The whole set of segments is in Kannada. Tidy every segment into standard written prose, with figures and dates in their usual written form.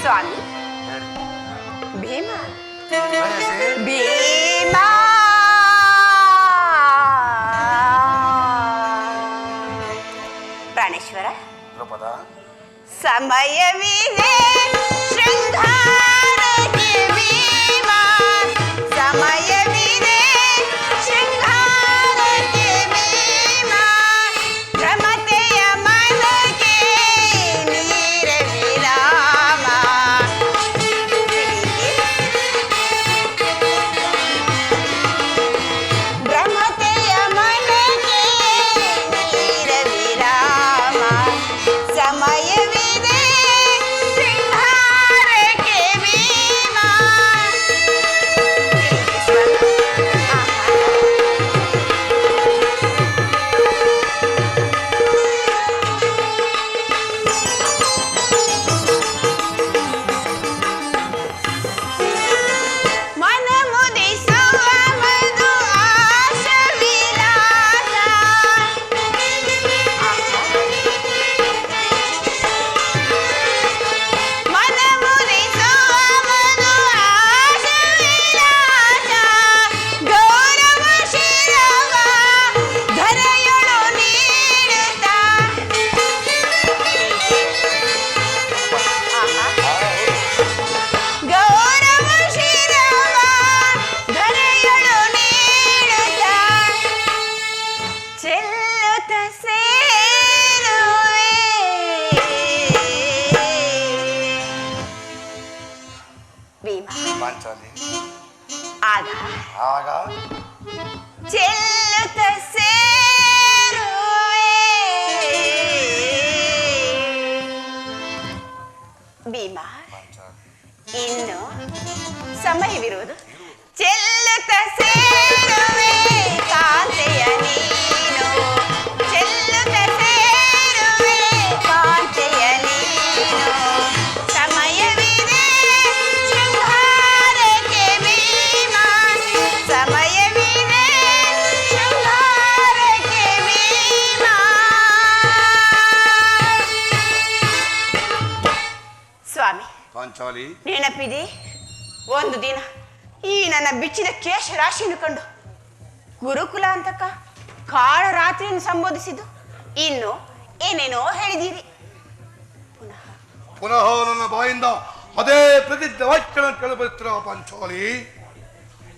ಸ್ವಾಮಿ ಭೀಮ ಭೀಮ ಪ್ರಾಣೇಶ್ವರ ಸಮಯವಿದೆ ಶೃಂಗಾರಕ್ಕೆ ಭೀಮ ಸಮಯವಿದೆ ಶೃಂಗಾರಕ್ಕೆ ಭೀಮ ರಮತೆಯ ಮನಕ್ಕೆ ನೀರ ವಿರಾಮ ರಮತೆಯ ಮನಕ್ಕೆ ನೀರ ವಿರಾಮ ಸಮಯವಿದೆ ಶೃಂಗಾರಕ್ಕೆ ಭೀಮ ಮನ ಮುದಿಸುವ ಮಧು ಆಶ ವಿಲಾಸ ಮನ ಮುದಿಸುವ ಮಧು ಆಶ ವಿಲಾಸ ಗೌರವ ಶಿರವ ಧರೆಯೊಳು ನೀಡುತ್ತಾ ಗೌರವ ಶಿರವ ಧರೆಯೊಳು ನೀಡುತ್ತಾ ಚೆಲ್ಲುತ್ತ ಸೇರುವೆ ಭೀಮ ಆಗ ಚೆಲ್ಲುತ್ತ ಸೇರುವೆ ಭೀಮ ಇನ್ನು ಸಮಯವಿರುವುದು ಚೆಲ್ಲುತ್ತ ಸೇರುವೆ ಕಾಂತೆಯ ನೀನು ಚೆಲ್ಲುತ್ತ ಸೇರುವೆ ಕಾಂತೆಯ ನೀನು ಸಮಯವಿದೆ ಶೃಂಗಾರಕ್ಕೆ ಭೀಮ ಸಮಯವಿದೆ ಶೃಂಗಾರಕ್ಕೆ ಭೀಮ ಸ್ವಾಮಿ ಪಾಂಚಾಲಿ ನೆನಪಿದೆ ಒಂದು ದಿನ ಈ ನನ್ನ ಬಿಚ್ಚಿದ ಕೇಶ ರಾಶಿಯನ್ನು ಕಂಡು ಗುರುಕುಲ ಅಂತಕ ಕಾಳ ರಾತ್ರಿಯನ್ನು ಸಂಬೋಧಿಸಿದ್ದು ಇನ್ನು ಏನೇನೋ ಹೇಳಿದ್ದೀರಿ ಪುನಃ ನನ್ನ ಬಾಯಿಂದ ಅದೇ ಪ್ರತಿಜ್ಞೆ ವಾಕ್ಯನ ಕೇಳಬರುತ್ತಿರುವ ಪಾಂಚಾಲಿ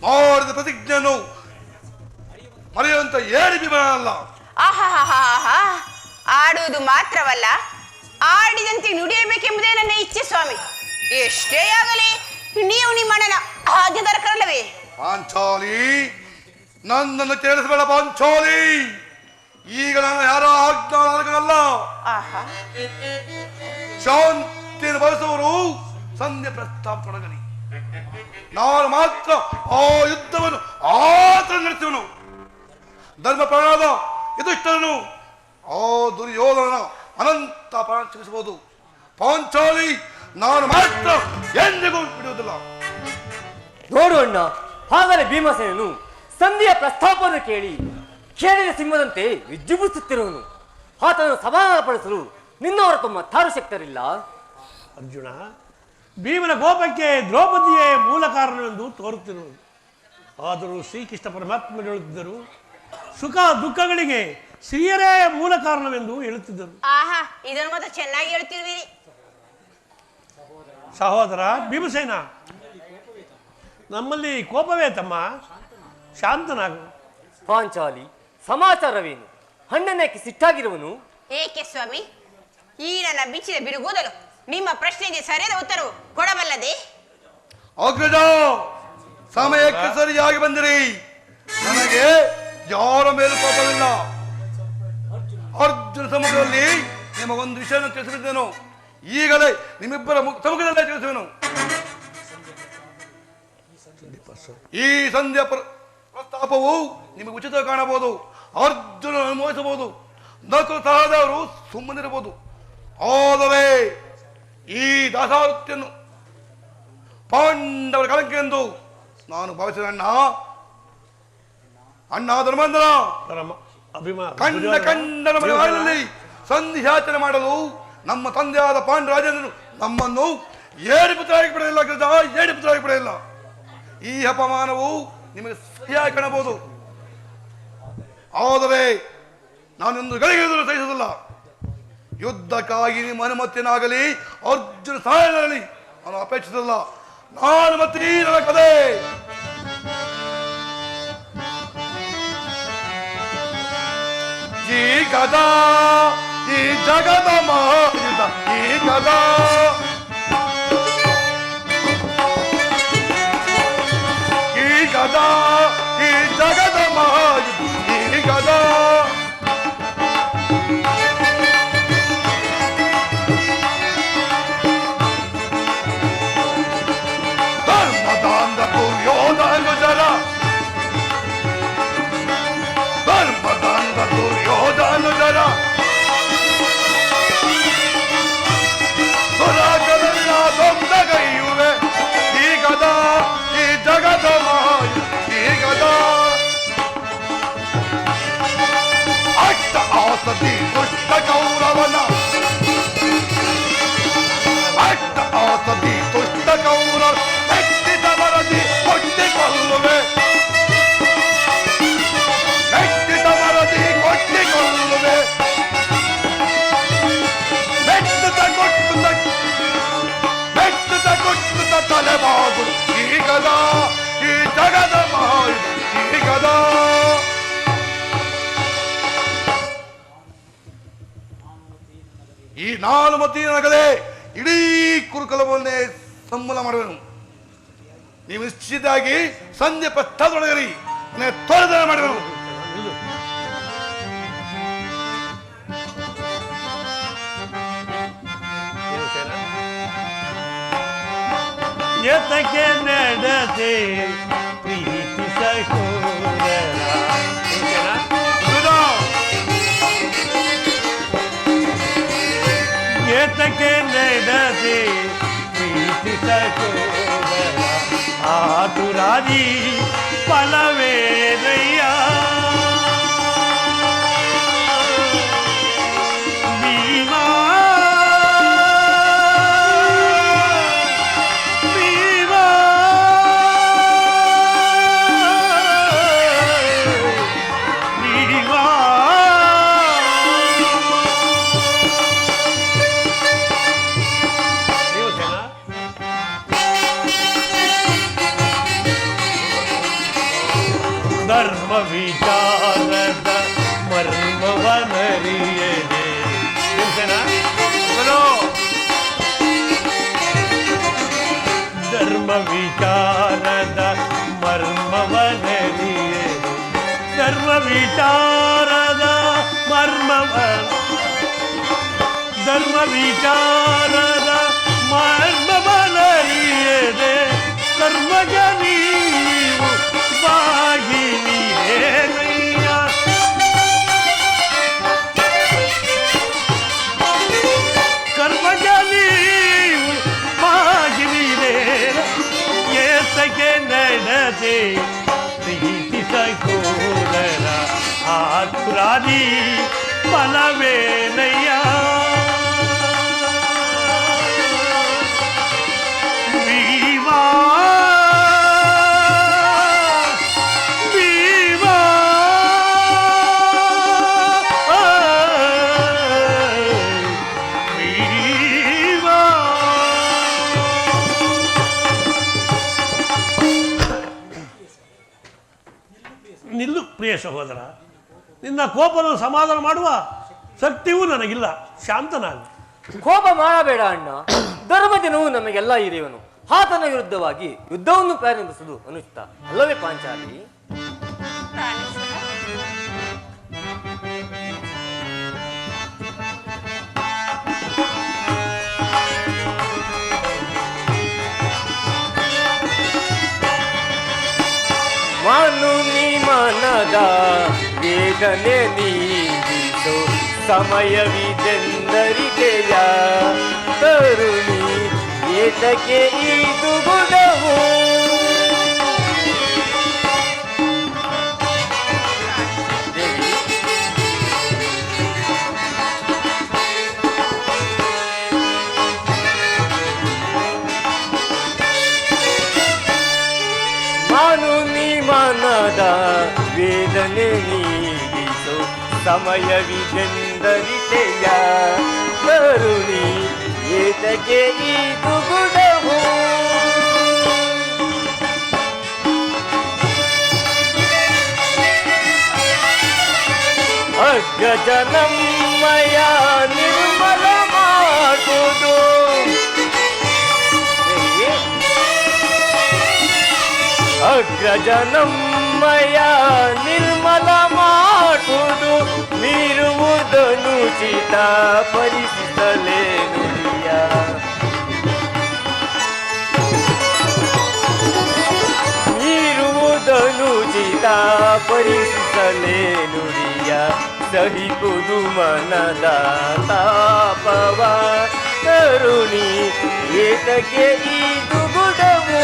ಮಾಡಿದ ಪ್ರತಿಜ್ಞೆಯನ್ನು ಮರೆಯುವಂತ ಏಳಿ ಬಿಡಲ್ಲ. ಆಹಾ ಆಡುವುದು ಮಾತ್ರವಲ್ಲ ಆಡಿದಂತೆ ನುಡಿಯಬೇಕೆಂಬುದೇ ನನ್ನ ಇಚ್ಛೆ ಸ್ವಾಮಿ. ಎಷ್ಟೇ ಆಗಲಿ ನೀವು ನಿಮ್ಮ ಅಣ್ಣನ ಆಜ್ಞಾಧಾರಕರಲ್ಲವೇ? ಪಾಂಚಾಲಿ ನನ್ನನ್ನು ಕೇಳಿಸಬೇಡ ಪಾಂಚಾಲಿ, ಈಗ ನಾನು ಯಾರ ಆಜ್ಞಾಧಾರಕರಲ್ಲ. ಶಾಂತಿಯನ್ನು ಬಯಸುವವರು ಸಂಧ್ಯೆ ಪ್ರಸ್ತಾಪನಗಲಿ. ನಾನು ಮಾತ್ರ ಆ ಯುದ್ಧವನ್ನು ಆತರ ನಡೆಸುವನು. ಧರ್ಮ ಪ್ರಾಣದ ಯುಧಿಷ್ಠಿರನು ಆ ದುರ್ಯೋಧನನ ಅನಂತ ಪ್ರಾಣ ಚಿಕಿತ್ಸಬಹುದು. ಪಾಂಚಾಲಿ ನಾನು ಮಾತ್ರ ಎಂದಿಗೂ ಬಿಡುವುದಿಲ್ಲ. ನೋಡು ಅಣ್ಣ, ಹಾಗಲೇ ಭೀಮಸೇನನು ಸಂಧಿಯ ಪ್ರಸ್ತಾಪವನ್ನು ಕೇಳಿದ ಸಿಂಹದಂತೆ ವಿಜೃಂಭಿಸುತ್ತಿರುವನು. ಆತನು ಸಮಾಧಾನಪಡಿಸಲು ನಿನ್ನವರ ತಮ್ಮ ತಾರು ಶಕ್ತರಿಲ್ಲ. ಅರ್ಜುನ, ಭೀಮನ ಕೋಪಕ್ಕೆ ದ್ರೌಪದಿಯೇ ಮೂಲ ಕಾರಣವೆಂದು ತೋರುತ್ತಿರುವುದು. ಆದರೂ ಶ್ರೀಕೃಷ್ಣ ಪರಮಾತ್ಮ ಹೇಳುತ್ತಿದ್ದರು, ಸುಖ ದುಃಖಗಳಿಗೆ ಸ್ತ್ರೀಯರೇ ಮೂಲ ಕಾರಣವೆಂದು ಹೇಳುತ್ತಿದ್ದರು. ಆಹಾ, ಇದನ್ನು ಮಾತ್ರ ಚೆನ್ನಾಗಿ ಹೇಳ್ತಿರುವಿರಿ. ಸಹೋದರ ಭೀಮಸೇನ, ನಮ್ಮಲ್ಲಿ ಕೋಪವೇ ತಮ್ಮ, ಶಾಂತನಾಗು. ಪಾಂಚಾಲಿ, ಸಮಾಚಾರವೇನು? ಅಣ್ಣನೇಕೆ ಸಿಟ್ಟಾಗಿರುವನು? ಏಕೆ ಸ್ವಾಮಿ? ಈ ನನ್ನ ಬಿಚ್ಚಿದ ಬಿರುಗೂದಲು ನಿಮ್ಮ ಪ್ರಶ್ನೆಗೆ ಸರಿಯಾದ ಉತ್ತರವು ಕೊಡಬಲ್ಲದೆ? ಅಗ್ರಜ, ಸಮಯಕ್ಕೆ ಸರಿಯಾಗಿ ಬಂದಿರಿ. ನನಗೆ ಯಾರ ಮೇಲೂ ಕೋಪವಿಲ್ಲ. ಅರ್ಜುನ ಸಮುದ್ರದಲ್ಲಿ ನಿಮಗೊಂದು ವಿಷಯವನ್ನು ತಿಳಿಸಿದ್ದೇನು. ಈಗಲೇ ನಿಮ್ಮಿಬ್ಬರ ಸಮ್ಮುಖದಲ್ಲೇ ತಿಳಿಸುವೆನು. ಈ ಸಂಧ್ಯಾ ಪ್ರಸ್ತಾಪವು ನಿಮಗೆ ಉಚಿತ ಕಾಣಬಹುದು. ಅರ್ಜುನ ಅನುಮೋದಿಸಬಹುದು, ನಕಲು ಸಹದವರು ಸುಮ್ಮನಿರಬಹುದು. ಆದರೆ ಈ ದಾಸಾವೃತ್ತಿಯನ್ನು ಪಾಂಡವರ ಕಳಂಕ ಎಂದು ನಾನು ಭಾವಿಸಿದ ಅಣ್ಣ ಧರ್ಮೇಂದ್ರ ಕಂಡನ ಮನೆಯಲ್ಲಿ ಸಂಧಿಯಾಚನೆ ಮಾಡಲು ನಮ್ಮ ತಂದೆಯಾದ ಪಾಂಡರಾಜೇಂದ್ರನು ನಮ್ಮನ್ನು ಏಡಿ ಪುತ್ರರಾಗಿ ಬಿಡಲಿಲ್ಲ ಅಗ್ರಜ, ಏಡಿ ಪುತ್ರರಾಗಿ ಬಿಡಲಿಲ್ಲ. ಈ ಅಪಮಾನವು ನಿಮಗೆ ಸರಿಯಾಗಿ ಕಾಣಬಹುದು, ಆದರೆ ನಾನೊಂದು ಗಳಿಗೆ ಸಹಿಸುವುದಿಲ್ಲ. ಯುದ್ಧಕ್ಕಾಗಿ ನಿಮ್ಮ ಅನುಮತಿಯನ್ನಾಗಲಿ ಅರ್ಜುನ ಸಹಾಯನಾಗಲಿ ನಾನು ಅಪೇಕ್ಷಿಸಲ್ಲ. ನಾನು ಮತ್ತೆ ನನ್ನ ಕಥೆ. ಈ ಕಥಾ ಈ ಜಗದ ಮಹಾಯುದ್ಧ, ಈ ಕಥಾ ಈ ಕಥಾ ಈ ಜಗದ ಮಹಾಯುದ್ಧ, ಈ ಕಥಾ ಧರ್ಮದಾಂಧ ದುರ್ಯೋಧನ ಧರ್ಮದಾಂಧ ದುರ್ಯೋಧನ ದುರಾಗದನ್ನ ದೊಡ್ಡಗೈಯುವೆ. ಈ ಗದಾ ಈ ಜಗದ ಮಹಾಯ, ಈ ಗದಾ ಅಷ್ಟ ಆಸತಿ ದುಷ್ಟ ಕೌರವನ, ಅಷ್ಟ ಆಸತಿ ದುಷ್ಟ ಕೌರವ ವ್ಯಕ್ತಿತ ವರದಿ ಕೊಟ್ಟಿಕೊಳ್ಳುವೆ, ವ್ಯಕ್ತಿತ ವರದಿ ಕೊಟ್ಟಿಕೊಳ್ಳುವೆ. ಬೆಟ್ಟದ ತಲೆಬಾಗು ಈ ಗದಾ ಈ ಜಗದ ಮಹಾಯ, ಈ ಗದಾ ಈ ನಾನು ಮತಿ ನಗದೆ ಇಡೀ ಕುರುಕುಲವನ್ನೇ ಸಮ್ಮಲ ಮಾಡುವೆನು. ನೀವು ನಿಶ್ಚಿತವಾಗಿ ಸಂಜೆ ಪಶ್ಚಾತ್ತೊಳಗರಿ ತೊರೆದ ಮಾಡುವೆನು. ಏತಕ್ಕೆ ನಡೆದೆ ಪ್ರೀತಿ ಸಹೋದರ. ಏತಕ್ಕೆ ನಡೆದೆ ಪ್ರೀತಿ ಸಹೋದರ, ಆತುರಾದಿ ಫಲವೇದಯ್ಯ. ಭೀಮಾ ಧರ್ಮ ವಿಚಾರದ ಮರ್ಮವನರಿಯದೆ. ಧರ್ಮ ವಿಚಾರದ ಮರ್ಮವನರಿಯದೆ, ಧರ್ಮ ವಿಚಾರದ ಧರ್ಮ ವಿಚಾರದ ಮರ್ಮವನರಿಯದೆ ಕರ್ಮಜ ನೀವು ಬಾಗಿನಿರೇನಯ್ಯ. ಕರ್ಮಜ ನೀವು ಬಾಗಿನಿರೇನ. ಏತಕ್ಕೆ ನಡೆದೆ ಪ್ರೀತಿ ಸಹೋದರ, ಆತುರಾದಿ ಫಲವೇನಯ್ಯ. ಭೀಮಾ ನಿಲ್ಲು ಪ್ರಿಯ ಸಹೋದರ, ನಿನ್ನ ಕೋಪವನ್ನು ಸಮಾಧಾನ ಮಾಡುವ ಶಕ್ತಿಯೂ ನನಗಿಲ್ಲ. ಶಾಂತನಾಗು. ಕೋಪ ಮಾಡಬೇಡ ಅಣ್ಣ. ಧರ್ಮಜನವು ನಮಗೆಲ್ಲ ಹಿರಿಯವನು. ಆತನ ವಿರುದ್ಧವಾಗಿ ಯುದ್ಧವನ್ನು ಪ್ರಾರಂಭಿಸುವುದು ಅನುಚಿತ ಅಲ್ಲವೇ ಪಾಂಚಾಲಿ? ಮಾನು ನೀ ಮನದ ವೇದನೆ ನೀಗಿಸೋ ಸಮಯವಿದೆಂದರಿಕೆಯ ತರುಣಿ, ಏತಕ್ಕೆ ಇದು ಗುಣವು? ನೀಗಿಸು ಸಮಯವಿದೆಂದರಿತೆಯ ಕರುಣಿ ಏತಕ್ಕೆ ಈ ದುಗುಡವು ಅಗ್ಗಜನಮ್ಮಯ ನಿರ್ಮಲ ಮಾಡುವುದು ಅಗ್ರಜನಮ್ಮಯ ನಿರ್ಮಲ ಮಾಡುವುದು ಮೀರುವುದನ್ನು ಚಿತ ಪರಿಸಿಸಲೇ ನುಡಿಯ ಮೀರುವುದನ್ನು ಚಿತ ಪರಿಸಿಸಲೇ ನುಡಿಯ ಸಹಿಸುವುದು ಮನದ ತಾಪವ ಕರುಣಿ ಏತಕ್ಕೆ ಈ ದುಗುಡವು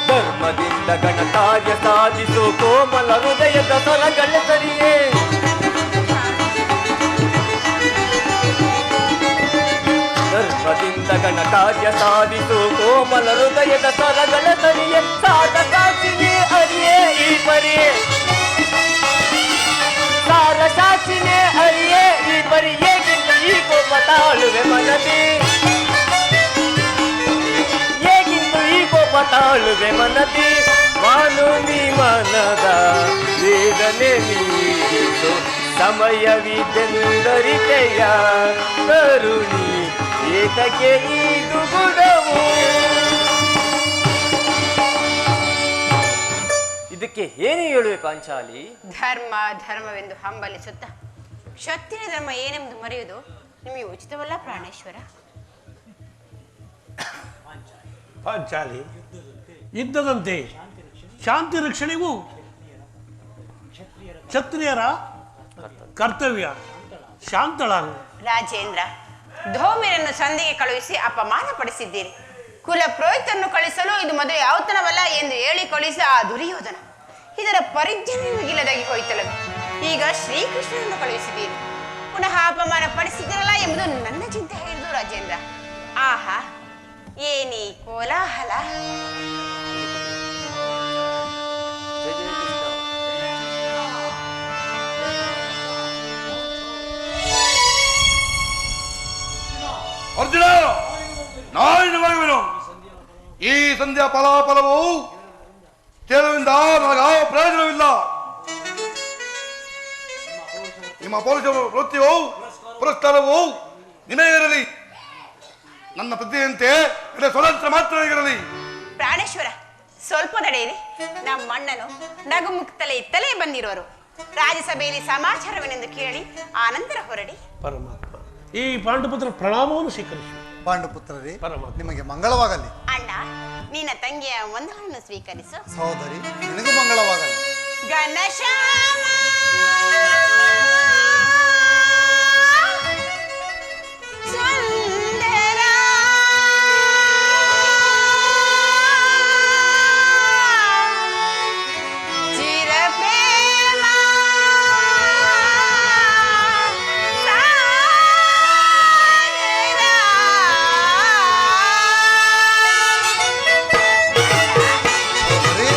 ಧರ್ಮದಿಂದ ಗಣ ಕಾರ್ಯ ಸಾಧಿಸು ಕೋಮಲ ಹೃದಯದ ಸರಗಳ ಸರಿಯೇ ಧರ್ಮದಿಂದ ಗಣ ಕಾರ್ಯ ಸಾಧಿಸು ಕೋಮಲ ಹೃದಯದ ಸರಗಳ ಸರಿಯೇ ಸಾಧಕಾಚಿನೇ ಅರಿಯೇ ಈ ಪರಿಯೇ ಸಾರ ಸಾಚಿನೇ ಅರಿಯೇ ಈ ಪರಿ ಏಗಿಂತ ಈ ಕೋಪ ತಾಳುವೆ ಮನದಿ ತಾಳುವೆ ಮನದಿ ಮಾನುನಿ ಮನದ ವೇದನೆ ನೀಡಿತು ಸಮಯವಿದೆಂದರಿತೆಯ ಕರುಣಿ ಏತಕ್ಕೆ ಈ ದುಗುಡವು ಇದಕ್ಕೆ ಏನು ಹೇಳುವೆ ಪಾಂಚಾಲಿ ಧರ್ಮ ಧರ್ಮವೆಂದು ಹಂಬಲಿಸುತ್ತ ಕ್ಷತ್ರಿಯ ಧರ್ಮ ಏನೆಂದು ಮರೆಯುವುದು ನಿಮಗೆ ಉಚಿತವಲ್ಲ ಪ್ರಾಣೇಶ್ವರ. ಪಾಂಚಾಲಿ, ಯುದ್ಧದಂತೆ ಶಾಂತಿ ರಕ್ಷಣೆಗೂ ಕ್ಷತ್ರಿಯರ ಕರ್ತವ್ಯ. ಶಾಂತಳಾಗು. ರಾಜೇಂದ್ರ, ಧೌಮ್ಯರನ್ನು ಸಂಧಿಗೆ ಕಳುಹಿಸಿ ಅಪಮಾನ ಪಡಿಸಿದ್ದೀರಿ. ಕುಲ ಪುರೋಹಿತರನ್ನು ಕಳಿಸಲು ಇದು ಮದುವೆ ಔತಣವಲ್ಲ ಎಂದು ಹೇಳಿ ಕಳುಹಿಸಿ ಆ ದುರ್ಯೋಧನ. ಇದರ ಪರಿಜ್ಞಾನವಿಲ್ಲದಾಗಿ ಹೋಯ್ತಲ್ಲವೇ. ಈಗ ಶ್ರೀಕೃಷ್ಣನನ್ನು ಕಳುಹಿಸಿದ್ದೀರಿ, ಪುನಃ ಅಪಮಾನ ಪಡಿಸಿದ್ದೀರಲ್ಲ ಎಂಬುದು ನನ್ನ ಚಿಂತೆ ಹೇಳಿದು ರಾಜೇಂದ್ರ. ಆಹಾ, ಏನಿ ಕೋಲಾಹಲ. ಅರ್ಜುನ, ನಾಳಿನವರೆಗೂ ಈ ಸಂಧ್ಯಾ ಫಲಾಫಲವು ಕೇಳುವಿಂದ ನನಗಾವ ಪ್ರಯೋಜನವಿಲ್ಲ. ನಿಮ್ಮ ಪೌರುಷ ವೃತ್ತಿಯು ಪುರಸ್ಕಾರವು ನಿಮಗಿರಲಿ. ನನ್ನ ಪ್ರತಿಯಂತೆ ಸ್ವತಂತ್ರ ಮಾತ್ರ ಇರಲಿ. ಪ್ರಾಣೇಶ್ವರ, ಸ್ವಲ್ಪ ನಡೆಯಿರಿ. ನಮ್ಮಣ್ಣನು ನಗುಮುಕ್ತಲೇ ಇತ್ತಲೇ ಬಂದಿರುವರು. ರಾಜ್ಯಸಭೆಯಲ್ಲಿ ಸಮಾಚಾರವೇನೆಂದು ಕೇಳಿ ಆನಂತರ ಹೊರಡಿ. ಪರಮಾತ್ಮ ಈ ಪಾಂಡುಪುತ್ರ ಪ್ರಣಾಮವನ್ನು ಸ್ವೀಕರಿಸಿ. ಪಾಂಡುಪುತ್ರರೇ, ಪರಮಾತ್ಮ ನಿಮಗೆ ಮಂಗಳವಾಗಲಿ. ಅಣ್ಣ, ನಿನ್ನ ತಂಗಿಯ ವಂದನವನ್ನು ಸ್ವೀಕರಿಸು. ಸಹೋದರಿ, ನಿನಗೂ ಮಂಗಳವಾಗಲಿ. ಘನಶ್ಯಾಮ ಸುಂದರ ಚಿರಪ್ರೇಮ ಸಹೋದರಿ,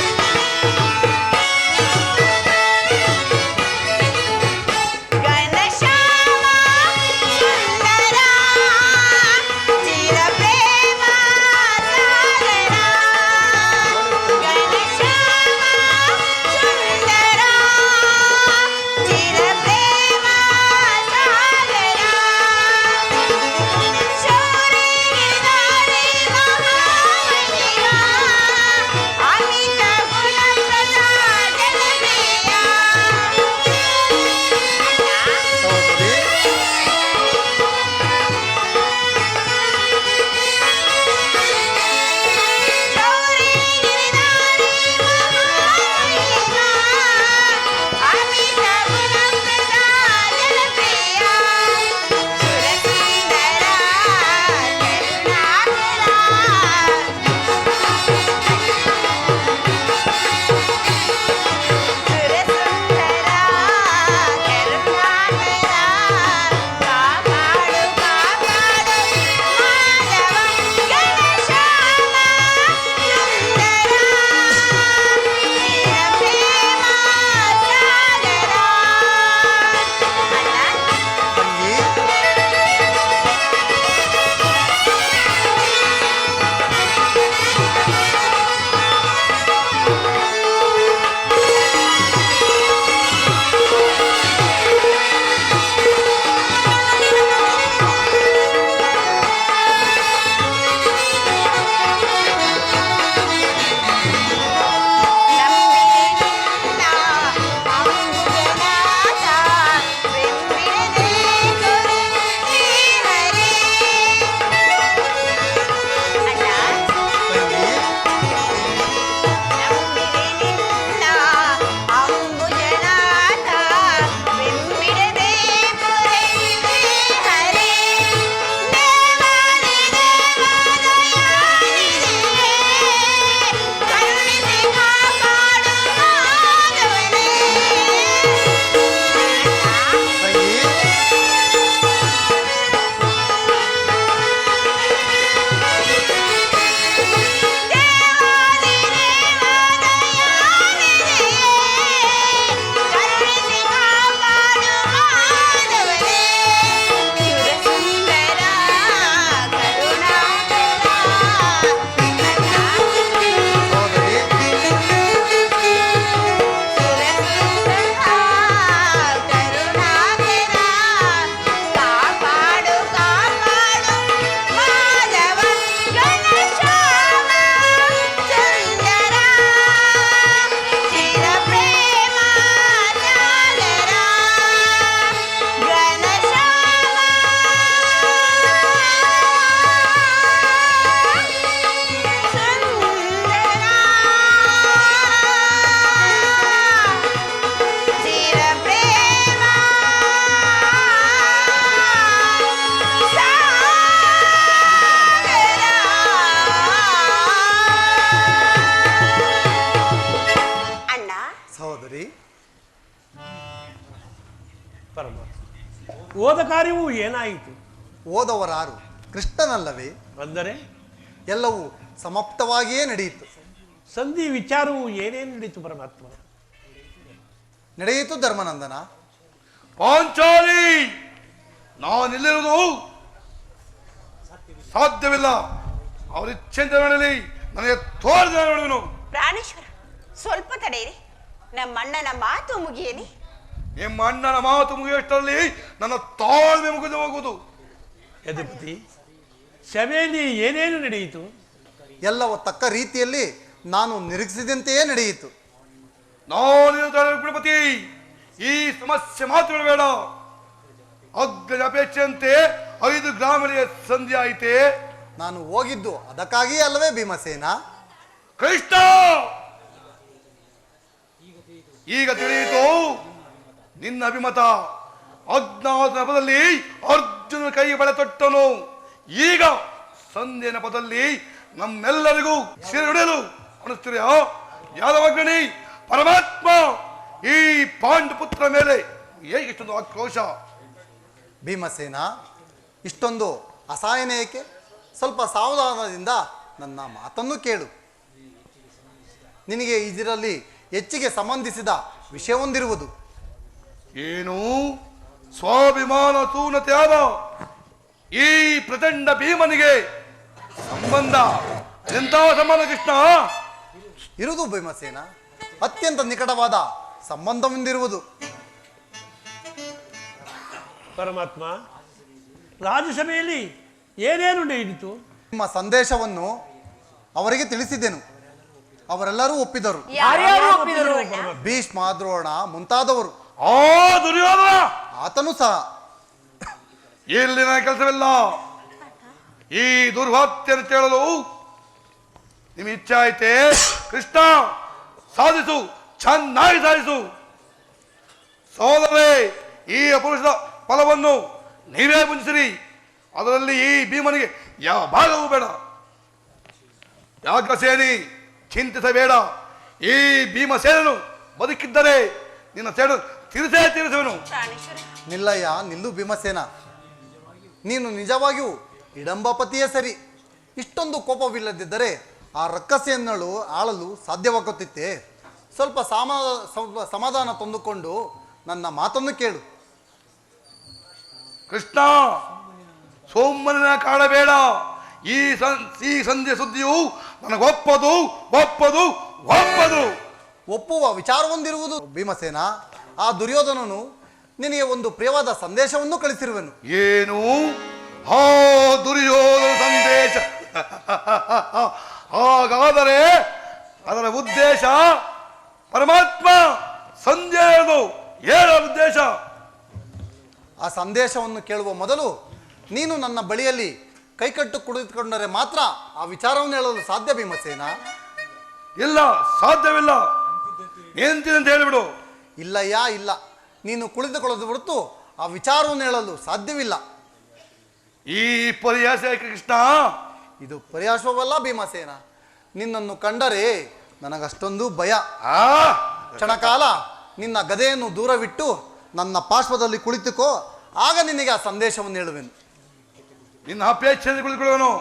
ಪರಮಾತ್ಮ, ಹೋದ ಕಾರ್ಯವೂ ಏನಾಯಿತು? ಓದವರಾರು ಕೃಷ್ಣನಲ್ಲವೇ? ಅಂದರೆ ಎಲ್ಲವೂ ಸಮಾಪ್ತವಾಗಿಯೇ ನಡೆಯಿತು. ಸಂಧಿ ವಿಚಾರವು ಏನೇನು ನಡೀತು ಪರಮಾತ್ಮ? ನಡೆಯಿತು ಧರ್ಮನಂದನ. ಪಾಂಚಾಲಿ, ನಾನಿಲ್ಲಿರುವುದು ಸಾಧ್ಯವಿಲ್ಲ. ಅವರಿಚ್ಛೆಂತ ಮಾಡಲಿ, ನನಗೆ ತೋರಿದ ನೋಡುವನು. ಪ್ರಾಣೇಶ್ವರ, ಸ್ವಲ್ಪ ತಡೆಯಿರಿ. ನಮ್ಮಣ್ಣನ ಮಾತು ಮುಗಿಯಲಿ. ನಿಮ್ಮ ಅಣ್ಣನ ಮಾತು ಮುಗಿಯುವಷ್ಟರಲ್ಲಿ ನನ್ನ ತಾಳ್ಮೆ ಮುಗಿದು ಹೋಗುವುದು. ಯದುಪತಿ, ಸಭೆಯಲ್ಲಿ ಏನೇನು ನಡೆಯಿತು? ಎಲ್ಲವೂ ತಕ್ಕ ರೀತಿಯಲ್ಲಿ ನಾನು ನಿರೀಕ್ಷಿಸಿದಂತೆಯೇ ನಡೆಯಿತು. ನಾನಿರುತ್ತೇನೆ ಈ ಸಮಸ್ಯೆ ಮಾತುಗಳು ಬೇಡ. ಅಗ್ಗದ ಅಪೇಕ್ಷೆಯಂತೆ 5 ಗ್ರಾಮಗಳಿಗೆ ಸಂಧಿ ಆಯಿತೆ. ನಾನು ಹೋಗಿದ್ದು ಅದಕ್ಕಾಗಿಯೇ ಅಲ್ಲವೇ ಭೀಮಸೇನ? ಕೃಷ್ಣ, ಈಗ ತಿಳಿಯಿತು ನಿನ್ನ ಅಭಿಮತ. ಅಜ್ಞಾತ ನೆಪದಲ್ಲಿ ಅರ್ಜುನ ಕೈ ಬಳೆ ತೊಟ್ಟನು. ಈಗ ಸಂಧ್ಯೆ ನೆಪದಲ್ಲಿ ನಮ್ಮೆಲ್ಲರಿಗೂ ಸಿರಿಹಿಡಿಯಲು ಅನಿಸ್ತೀರಾ? ಯಾದವಗ್ನಿ ಪರಮಾತ್ಮ, ಈ ಪಾಂಡುಪುತ್ರ ಮೇಲೆ ಹೇಗೆ ಇಷ್ಟೊಂದು ಆಕ್ರೋಶ? ಭೀಮಸೇನ, ಇಷ್ಟೊಂದು ಅಸಹಾಯನ ಏಕೆ? ಸ್ವಲ್ಪ ಸಾವಧಾನದಿಂದ ನನ್ನ ಮಾತನ್ನು ಕೇಳು. ನಿನಗೆ ಇದರಲ್ಲಿ ಹೆಚ್ಚಿಗೆ ಸಂಬಂಧಿಸಿದ ವಿಷಯವೊಂದಿರುವುದು. ಏನು? ಸ್ವಾಭಿಮಾನ ಸೂನತೆಯಾದ ಈ ಪ್ರಚಂಡ ಭೀಮನಿಗೆ ಸಂಬಂಧ? ಎಂಥ ಸಂಬಂಧ ಕೃಷ್ಣ? ಇರುವುದು ಭೀಮಸೇನ, ಅತ್ಯಂತ ನಿಕಟವಾದ ಸಂಬಂಧವೊಂದಿರುವುದು. ಪರಮಾತ್ಮ, ರಾಜಸಭೆಯಲ್ಲಿ ಏನೇನು ನಡೆಯಿತು? ನಿಮ್ಮ ಸಂದೇಶವನ್ನು ಅವರಿಗೆ ತಿಳಿಸಿದ್ದೆನು. ಅವರೆಲ್ಲರೂ ಒಪ್ಪಿದರು. ಯಾರ್ಯಾರು ಒಪ್ಪಿದರು? ಭೀಷ್ಮ, ದ್ರೋಣ ಮುಂತಾದವರು. ಆ ದುರ್ಯೋಧನ ಆತನು ಸಹ. ಇಲ್ಲಿನ ಕೆಲಸವಿಲ್ಲ. ಈ ದುರ್ವಾರ್ತೆಯನ್ನು ಕೇಳಲು ನಿಮ್ಮ ಇಚ್ಛೆ ಆಯ್ತೆ. ಕೃಷ್ಣ, ಸಾಧಿಸು, ಚೆನ್ನಾಗಿ ಸಾಧಿಸು. ಸೋದರೇ, ಈ ಅಪುರುಷದ ಫಲವನ್ನು ನೀವೇ ಮುಂಚಿಸಿರಿ. ಅದರಲ್ಲಿ ಈ ಭೀಮನಿಗೆ ಯಾವ ಭಾಗವೂ ಬೇಡ. ಯಾಜ್ಞಸೇನಿ, ಚಿಂತಿಸಬೇಡ. ಈ ಭೀಮಸೇನನು ಬದುಕಿದ್ದರೆ ನಿನ್ನ ಸೇಡು ತೀರಿಸುವನು. ಪ್ರಾಣೇಶ್ವರ, ನಿಲ್ಲಯ್ಯ, ನಿಲ್ಲು ಭೀಮಸೇನ. ನೀನು ನಿಜವಾಗಿಯೂ ಇಡಂಬಪತಿಯೇ ಸರಿ. ಇಷ್ಟೊಂದು ಕೋಪವಿಲ್ಲದಿದ್ದರೆ ಆ ರಕ್ಕಸೆಯನ್ನಳು ಆಳಲು ಸಾಧ್ಯವಾಗುತ್ತಿತ್ತೆ. ಸ್ವಲ್ಪ ಸಮಾಧಾನ ತಂದುಕೊಂಡು ನನ್ನ ಮಾತನ್ನು ಕೇಳು. ಕೃಷ್ಣ, ಸೋಮನ ಕಾಡಬೇಡ. ಈ ಸಂಧ್ಯೆ ಸುದ್ದಿಯು ನನಗೊಪ್ಪದು ಒಪ್ಪದು ಒಪ್ಪದು. ಒಪ್ಪುವ ವಿಚಾರವೊಂದಿರುವುದು ಭೀಮಸೇನ. ಆ ದುರ್ಯೋಧನನು ನಿನಗೆ ಒಂದು ಪ್ರಿಯವಾದ ಸಂದೇಶವನ್ನು ಕಳಿಸಿರುವೆನು. ಏನು? ಆ ದುರ್ಯೋಧನ ಸಂದೇಶ? ಹಾಗಾದರೆ ಅದರ ಉದ್ದೇಶ ಪರಮಾತ್ಮ ಸಂಧ್ಯೆಯದು. ಏನ ಉದ್ದೇಶ? ಆ ಸಂದೇಶವನ್ನು ಕೇಳುವ ಮೊದಲು ನೀನು ನನ್ನ ಬಳಿಯಲ್ಲಿ ಕೈಕಟ್ಟು ಕುಳಿತುಕೊಂಡರೆ ಮಾತ್ರ ಆ ವಿಚಾರವನ್ನು ಹೇಳಲು ಸಾಧ್ಯ ಭೀಮಸೇನ. ಇಲ್ಲ, ಸಾಧ್ಯವಿಲ್ಲ. ಎಂತಿದಂತ ಹೇಳಿಬಿಡು. ಇಲ್ಲಯ್ಯ, ಇಲ್ಲ. ನೀನು ಕುಳಿತುಕೊಳ್ಳೋದು ಹೊರತು ಆ ವಿಚಾರವನ್ನು ಹೇಳಲು ಸಾಧ್ಯವಿಲ್ಲ. ಈ ಪರಿಹಾಸ ಕೃಷ್ಣ. ಇದು ಪರಿಹಾಸವಲ್ಲ ಭೀಮಸೇನ. ನಿನ್ನನ್ನು ಕಂಡರೆ ನನಗಷ್ಟೊಂದು ಭಯ. ಕ್ಷಣಕಾಲ ನಿನ್ನ ಗದೆಯನ್ನು ದೂರವಿಟ್ಟು ನನ್ನ ಪಾರ್ಶ್ವದಲ್ಲಿ ಕುಳಿತುಕೋ. ಆಗ ನಿನಗೆ ಆ ಸಂದೇಶವನ್ನು ಹೇಳುವೆನು. ನಿನ್ನ ಅಪೇಕ್ಷೆ ಕುಳಿತುಕೊಳ್ಳುವನು.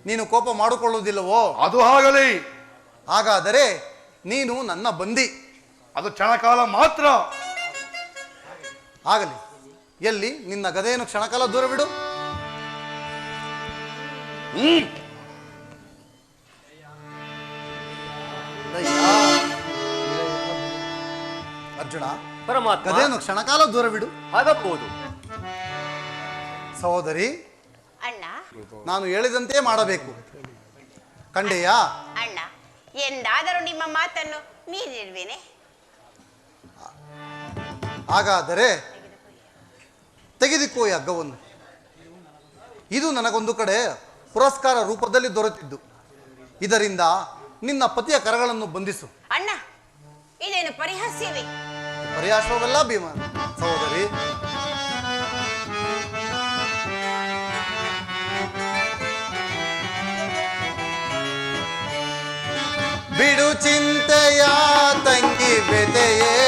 ನೀನು ಕೋಪ ಮಾಡಿಕೊಳ್ಳುವುದಿಲ್ಲವೋ? ಅದು ಆಗಲಿ. ಹಾಗಾದರೆ ನೀನು ನನ್ನ ಬಂದಿ. ಅದು ಕ್ಷಣಕಾಲ ಮಾತ್ರ. ಆಗಲಿ. ಎಲ್ಲಿ ನಿನ್ನ ಗದೆಯನ್ನು ಕ್ಷಣಕಾಲ ದೂರವಿಡು. ಅರ್ಜುನ, ಪರಮಾತ್ಮ, ಗದೆಯನ್ನು ಕ್ಷಣಕಾಲ ದೂರವಿಡು. ಆಗಬಹುದು. ಸಹೋದರಿ, ಅಣ್ಣ, ನಾನು ಹೇಳಿದಂತೆ ಮಾಡಬೇಕು. ಕಂಡೆಯಾ? ಅಣ್ಣ, ಎಂದಾದರೂ ನಿಮ್ಮ ಮಾತನ್ನು ಮೀರಿರುವೇನೆ? ಹಾಗಾದರೆ ತೆಗೆದುಕೋ ಈ ಹಗ್ಗವನ್ನು. ಇದು ನನಗೊಂದು ಕಡೆ ಪುರಸ್ಕಾರ ರೂಪದಲ್ಲಿ ದೊರೆತಿದ್ದು. ಇದರಿಂದ ನಿನ್ನ ಪತಿಯ ಕರಗಳನ್ನು ಬಂಧಿಸು. ಅಣ್ಣ, ಇದೇನು ಪರಿಹಾಸ್ಯವೇ? ಪರಿಹಾಸವಲ್ಲ ಭೀಮ ಸಹೋದರಿ. ಬಿಡು ಚಿಂತೆಯ ತಂಗಿ ಬೆದೆಯೇ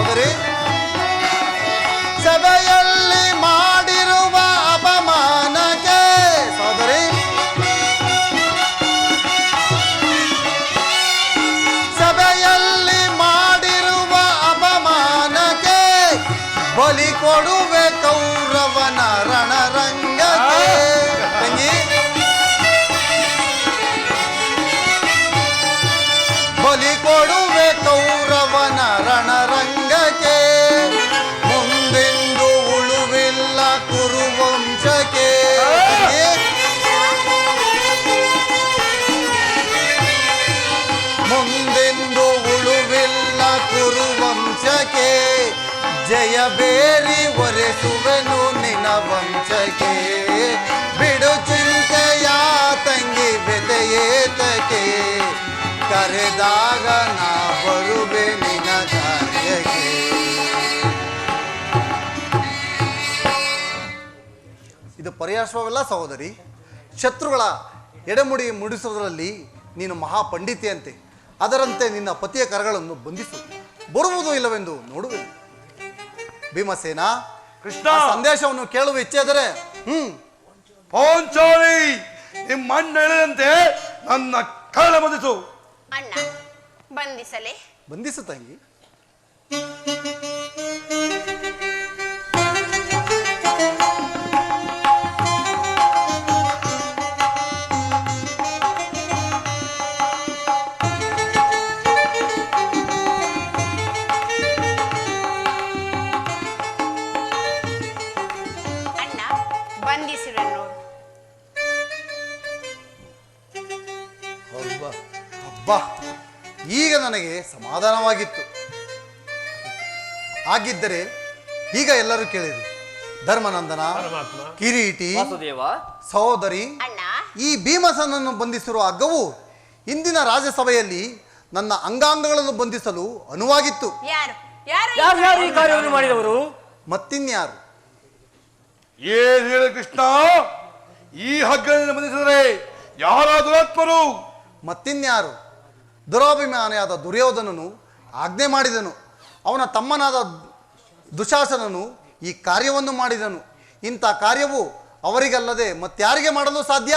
ಸಹೋದರಿ, ಸಭೆಯಲ್ಲಿ ಮಾಡಿರುವ ಅಪಮಾನಕ್ಕೆ ಸಹೋದರಿ, ಸಭೆಯಲ್ಲಿ ಮಾಡಿರುವ ಅಪಮಾನಕ್ಕೆ ಬಲಿ ಕೊಡುವೆ ಕೌರವನ ರಣರಂಗಕ್ಕೆ. ತಂಗಿ, ಬಲಿ ಕೊಡುವೆ ಕೌರವನ ರಣರಂಗಕ್ಕೆ, ಮುಂದೆಂದು ಉಳುವಿಲ್ಲ ಕುರುವಂಶಕ್ಕೆ. ಮುಂದೆಂದು ಉಳುವಿಲ್ಲ ಕುರುವಂಶಕ್ಕೆ, ಜಯ ಬೇರಿ ಒರೆಸುವೆನು ನಿನ ವಂಶಕ್ಕೆ. ಬಿಡು ಚಿಂತೆಯ ತಂಗಿ ಬೆದೆಯೇತಕ್ಕೆ, ಕರೆದಾಗ ನಾ ಬರುವೆ ನಿನ ಕಾರ್ಯಕ್ಕೆ. ಇದು ಪರ್ಯಾಶ್ವವಲ್ಲ ಸಹೋದರಿ. ಶತ್ರುಗಳ ಎಡೆಮುಡಿ ಮುಡಿಸುವುದರಲ್ಲಿ ನೀನು ಮಹಾಪಂಡಿತೆಯಂತೆ. ಅದರಂತೆ ನಿನ್ನ ಪತಿಯ ಕರಗಳನ್ನು ಬಂಧಿಸು, ಬರುವುದೋ ಇಲ್ಲವೆಂದು ನೋಡುವೆನು. ಭೀಮಸೇನ, ಕೃಷ್ಣ, ಆ ಸಂದೇಶವನ್ನು ಕೇಳುವ ಇಚ್ಛೆ ಆದರೆ ಪಾಂಚಾಲಿ, ನಿಮ್ಮ ಅಣ್ಣ ಹೇಳಿದಂತೆ ನನ್ನ ಕರಳ ಬಂಧಿಸು. ಅಣ್ಣ ಬಂಧಿಸಲೇ? ಬಂಧಿಸು ತಂಗಿ. ಅಣ್ಣ ಬಂಧಿಸಿರ ನೋಡು. ಅಬ್ಬಾ, ಈಗ ನನಗೆ ಸಮಾಧಾನವಾಗಿತ್ತು. ಆಗಿದ್ದರೆ ಈಗ ಎಲ್ಲರೂ ಕೇಳಿರಿ. ಧರ್ಮನಂದನ, ಪರಮಾತ್ಮ, ಕಿರೀಟಿ, ವಾಸುದೇವ, ಸಹೋದರಿ, ಅಣ್ಣ ಈ ಭೀಮಸನನ್ನು ಬಂಧಿಸಿರುವ ಹಗ್ಗವು ಇಂದಿನ ರಾಜ್ಯಸಭೆಯಲ್ಲಿ ನನ್ನ ಅಂಗಾಂಗಗಳನ್ನು ಬಂಧಿಸಲು ಅನುವಾಗಿತ್ತು. ಯಾರು ಯಾರು ಯಾರ್ಯಾರು ಈ ಕಾರ್ಯವನ್ನು ಮಾಡಿದವರು? ಮತ್ತಿನ್ಯಾರು? ಏನ್ ಹೇಳಿ ಕೃಷ್ಣ, ಈ ಹಗ್ಗವನ್ನು ಬಂಧಿಸಿದರೆ ಯಾರ ದುರಾತ್ಮರು? ಮತ್ತಿನ್ಯಾರು? ದುರಾಭಿಮಾನಿಯಾದ ದುರ್ಯೋಧನನು ಆಜ್ಞೆ ಮಾಡಿದನು. ಅವನ ತಮ್ಮನಾದ ದುಶಾಸನನು ಈ ಕಾರ್ಯವನ್ನು ಮಾಡಿದನು. ಇಂಥ ಕಾರ್ಯವು ಅವರಿಗಲ್ಲದೆ ಮತ್ತಾರಿಗೆ ಮಾಡಲು ಸಾಧ್ಯ?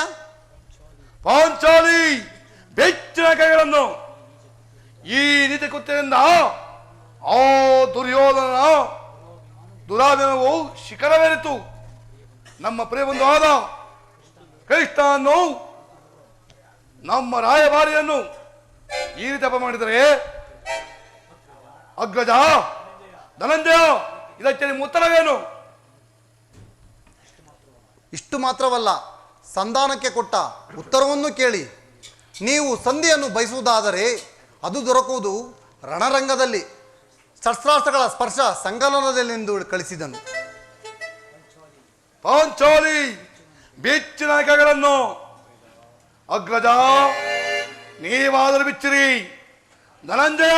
ಪಾಂಚಾಲಿ, ಬೆಚ್ಚಿನ ಕೈಗಳನ್ನು ಈ ನೀತಿ ಕೃತ್ಯದಿಂದ ಆ ದುರ್ಯೋಧನ ದುರಾಭಿಮಾನವು ಶಿಖರವೇರಿತು. ನಮ್ಮ ಪ್ರಿಯಬಂಧುವಾದ ಕೃಷ್ಣನು ನಮ್ಮ ರಾಯಭಾರಿಯನ್ನು ಈ ರೀತಿ ಅಪ ಮಾಡಿದರೆ, ಅಗ್ರಜ ಧನಂಜಯ, ಇದಕ್ಕೆ ನಿಮ್ಮ ಉತ್ತರವೇನು? ಇಷ್ಟು ಮಾತ್ರವಲ್ಲ, ಸಂಧಾನಕ್ಕೆ ಕೊಟ್ಟ ಉತ್ತರವನ್ನು ಕೇಳಿ. ನೀವು ಸಂಧಿಯನ್ನು ಬಯಸುವುದಾದರೆ ಅದು ದೊರಕುವುದು ರಣರಂಗದಲ್ಲಿ, ಶಸ್ತ್ರಾಸ್ತ್ರಗಳ ಸ್ಪರ್ಶ ಸಂಕಲನದಲ್ಲೆಂದು ಕಳಿಸಿದನು. ಪಾಂಚಾಲಿ, ಬೆಚ್ಚಿನ ಕೈಗಳನ್ನು ಅಗ್ರಜ ನೀವಾದರೂ ಬಿಚ್ಚಿರಿ, ಧನಂಜಯ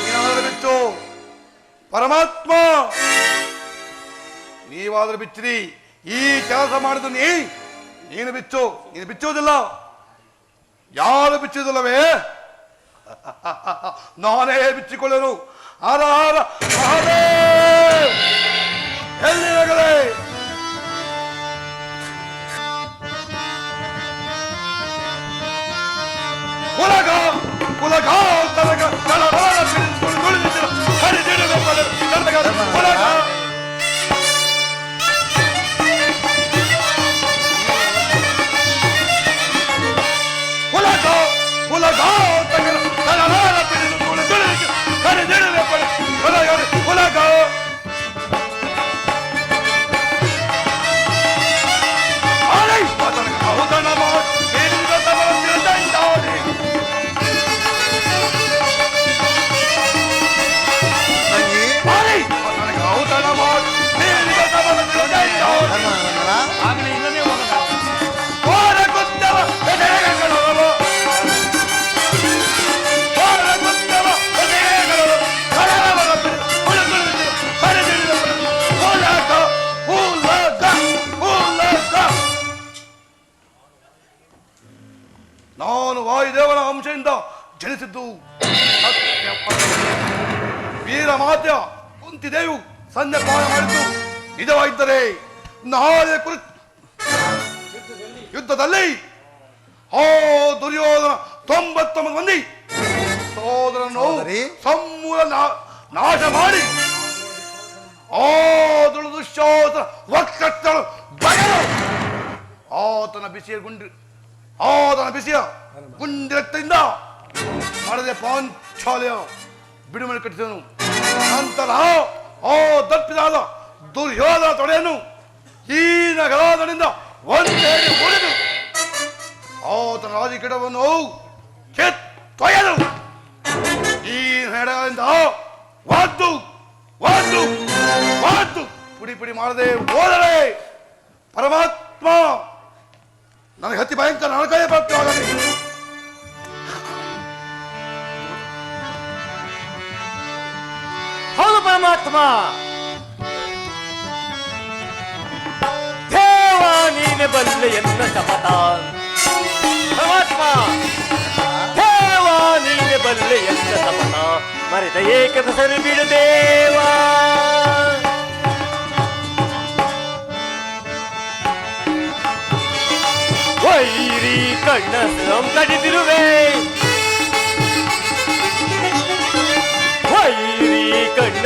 ನೀವಾದರೂ ಬಿಚ್ಚು, ಪರಮಾತ್ಮ ನೀವಾದರೂ ಬಿಚ್ಚಿರಿ. ಈ ಕೆಲಸ ಮಾಡಿದ್ದು ನೀನು ಬಿಚ್ಚು. ನೀನು ಬಿಚ್ಚುವುದಿಲ್ಲ, ಯಾರು ಬಿಚ್ಚುವುದಿಲ್ಲವೇ? ನಾನೇ ಬಿಚ್ಚಿಕೊಳ್ಳರು. ಹರ ಹರ ಮಹಾದೇವ್, ಎಲ್ಲಿರಗಲೇ ಕುಲಗ ಕುಲಗ ತಲಗ ಕಲರವರ ತುಳಿದಿರ ಹರಿದಿಡುವೆ ಕುಲಗ ಕುಲಗ ಕುಲಗ ತಗಲ ಕಲರವರ ತುಳಿದಿರ ಹರಿದಿಡುವೆ ಕುಲಗ ಕುಲಗ ಆಲೈ ಪತನ ಔದನ ಮಾಡ್ ಬೇರಿದ ತಮರ ತಿರುದಂತಾಡಿ ಆಲೈ ಪತನ ಔದನ ಮಾಡ್ ಬೇರಿದ ತಮರ ತಿರುದಂತಾಡಿ ಆಗಲೇ ಇಲ್ಲದೆ ಹೋಗದ ಕೋರ ಗುತ್ತವ ಎದೆಗಳವ ಕೋರ ಗುತ್ತವ ಎದೆಗಳವ ಕಲರವರ ತುಳಿದಿರ ಹರಿದಿಡುವೆ ಕುಲಗ ಕುಲಗ ಕುಲಗ. ನಾನು ವಾಯುದೇವನ ಅಂಶದಿಂದ ಜನಿಸಿದ್ದು. ವೀರ ಮಾತೆ ಕುಂತಿದೇವು ಸಂಧ್ಯಾಪಾನ ಮಾಡಿದ್ದು ನಿಜವಾಗಿದ್ದರೆ ನಾಳೆ ಯುದ್ಧದಲ್ಲಿ ಆ ದುರ್ಯೋಧನ 99 ಮಂದಿ ಸೋದರನ್ನು ಸಮೂಲ ನಾಶ ಮಾಡಿ ಆ ದುಶ್ಯಾಸನ ಒಕ್ಕಟ್ಟಳು ಬಗೆದು ಆತನ ಬಿಸಿಯ ಗುಂಡಿರಕ್ತದಿಂದ ಮಾಡದೆ ಪಾಂಚಾಲೆಯ ಬಿಡುಮಲೆ ಕಟ್ಟಿದನು. ನಂತರ ಆ ದಪ್ಪಿದಾದ ದುರ್ಯೋಧನ ತೊಡೆಯನ್ನು ಈ ನಗರದಿಂದ ಒಂದೇರಿ ಮುರಿದು ಆತನ ರಾಜಕೀಯವನ್ನು ಕಿತ್ತೊಯ್ಯಲು ಈ ಹೆಡಗಳಿಂದ ವಾದ್ದು ವಾದ್ದು ವಾದ್ದು ಪುಡಿ ಪುಡಿ ಮಾಡದೆ ಹೋದರೆ ಪರಮಾತ್ಮ ನನಗೆ ಅತಿ ಭಯಂಕರ ನರಕವೇ ಪ್ರಾಪ್ತವಾಗಲಿ. ಹೌದು ಪರಮಾತ್ಮ, ದೇವ ನೀನೆ ಬಲ್ಲೆ ಎನ್ನ ಶಪಥ. ಪರಮಾತ್ಮ, ದೇವ ನೀನೆ ಬಲ್ಲೆ ಎನ್ನ ಶಪಥ. ಮರೆತ ಏಕೆ ಹೆಸರು ಬಿಡು ದೇವ. ವೈರಿ ಕಣ್ಣ ತಡಿದಿರುವೆ, ವೈರಿ ಕಣ್ಣ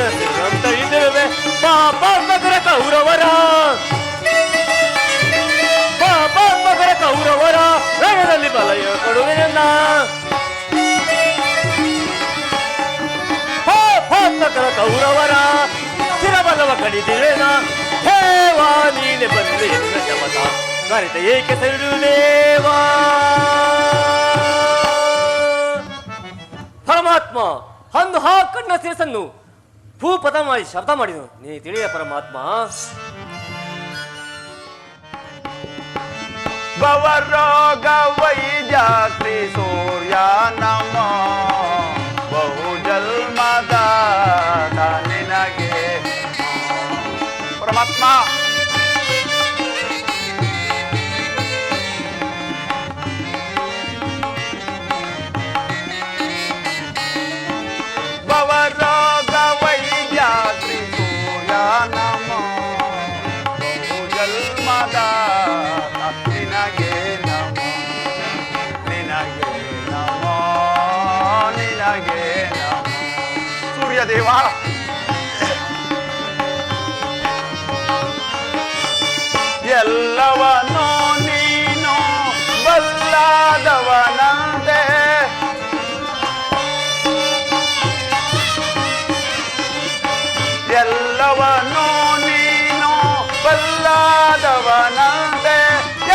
ತಡಿದಿರುವೆ. ಪಾಪಾತ್ಮಕರ ಕೌರವರ, ಪಾಪಾತ್ಮಕರ ಕೌರವರ ರಣದಲ್ಲಿ ಬಲಯ ಕೊಡುವೆನನ್ನ. ಪಾಪಾತ್ಮಕರ ಕೌರವರ ಸ್ಥಿರಬಲವ ಕಡಿದಿರುವೆನ. ದೇವ ನೀನೆ ಬಲ್ಲೆ ಎನ್ನ ಶಪಥ. ಮರೆತ ಏಕೆ ಸರಿಡು ದೇವ. ಪರಮಾತ್ಮ, ಅಂದು ಆ ಕಣ್ಣ ಶಿರಸನ್ನು ಭೂಪಥ ಮಾಡಿ ಶಬ್ದ ಮಾಡಿದನು. ನೀ ತಿಳಿಯ ಪರಮಾತ್ಮ. ಭವರೋಗ ವೈದ್ಯಾತ್ರಿ ಸೂರ್ಯ ನಮ ಬಹು ಜನ್ಮದ ನಿನಗೆ ಪರಮಾತ್ಮ. ಭವರೋಗ ವೈದ್ಯಾತ್ರಿ ಸೂರ್ಯ ನಮ ಬಹು ಜನ್ಮದ ನಿನಗೆ ನಮ ನಿನಗೆ ನಮ ನಿನಗೆ ನಮ. ಸೂರ್ಯದೇವ, ಎಲ್ಲವನ್ನೋ ನೀನು ಬಲ್ಲಾದವನಂತೆ, ಎಲ್ಲವನ್ನೋ ನೀನು ಬಲ್ಲಾದವನಂತೆ,